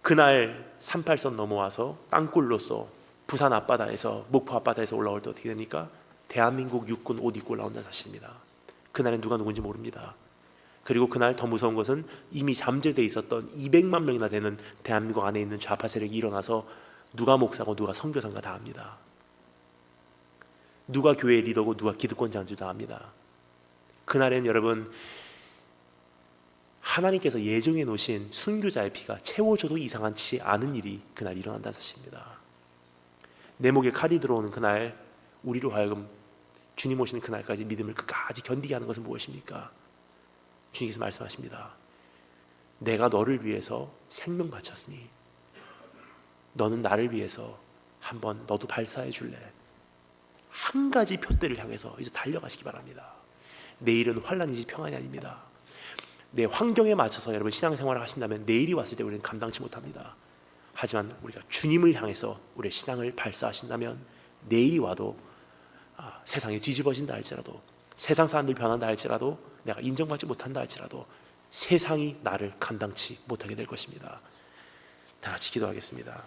그날 38선 넘어와서 땅굴로서 부산 앞바다에서 목포 앞바다에서 올라올 때 어떻게 됩니까? 대한민국 육군 옷 입고 올라온다는 사실입니다. 그날은 누가 누군지 모릅니다. 그리고 그날 더 무서운 것은 이미 잠재되어 있었던 200만 명이나 되는 대한민국 안에 있는 좌파 세력이 일어나서 누가 목사고 누가 선교사인가 다 압니다. 누가 교회의 리더고 누가 기득권자인지 다 압니다. 그날엔 여러분 하나님께서 예정해 놓으신 순교자의 피가 채워져도 이상하지 않은 일이 그날 일어난다는 사실입니다. 내 목에 칼이 들어오는 그날 우리로 하여금 주님 오시는 그날까지 믿음을 끝까지 견디게 하는 것은 무엇입니까? 주님께서 말씀하십니다. 내가 너를 위해서 생명 바쳤으니 너는 나를 위해서 한번 너도 발사해 줄래? 한 가지 표대를 향해서 이제 달려가시기 바랍니다. 내일은 환난이지 평안이 아닙니다. 내 환경에 맞춰서 여러분 신앙생활을 하신다면 내일이 왔을 때 우리는 감당치 못합니다. 하지만 우리가 주님을 향해서 우리의 신앙을 발사하신다면 내일이 와도 세상이 뒤집어진다 할지라도 세상 사람들 변한다 할지라도 내가 인정받지 못한다 할지라도 세상이 나를 감당치 못하게 될 것입니다. 다 같이 기도하겠습니다.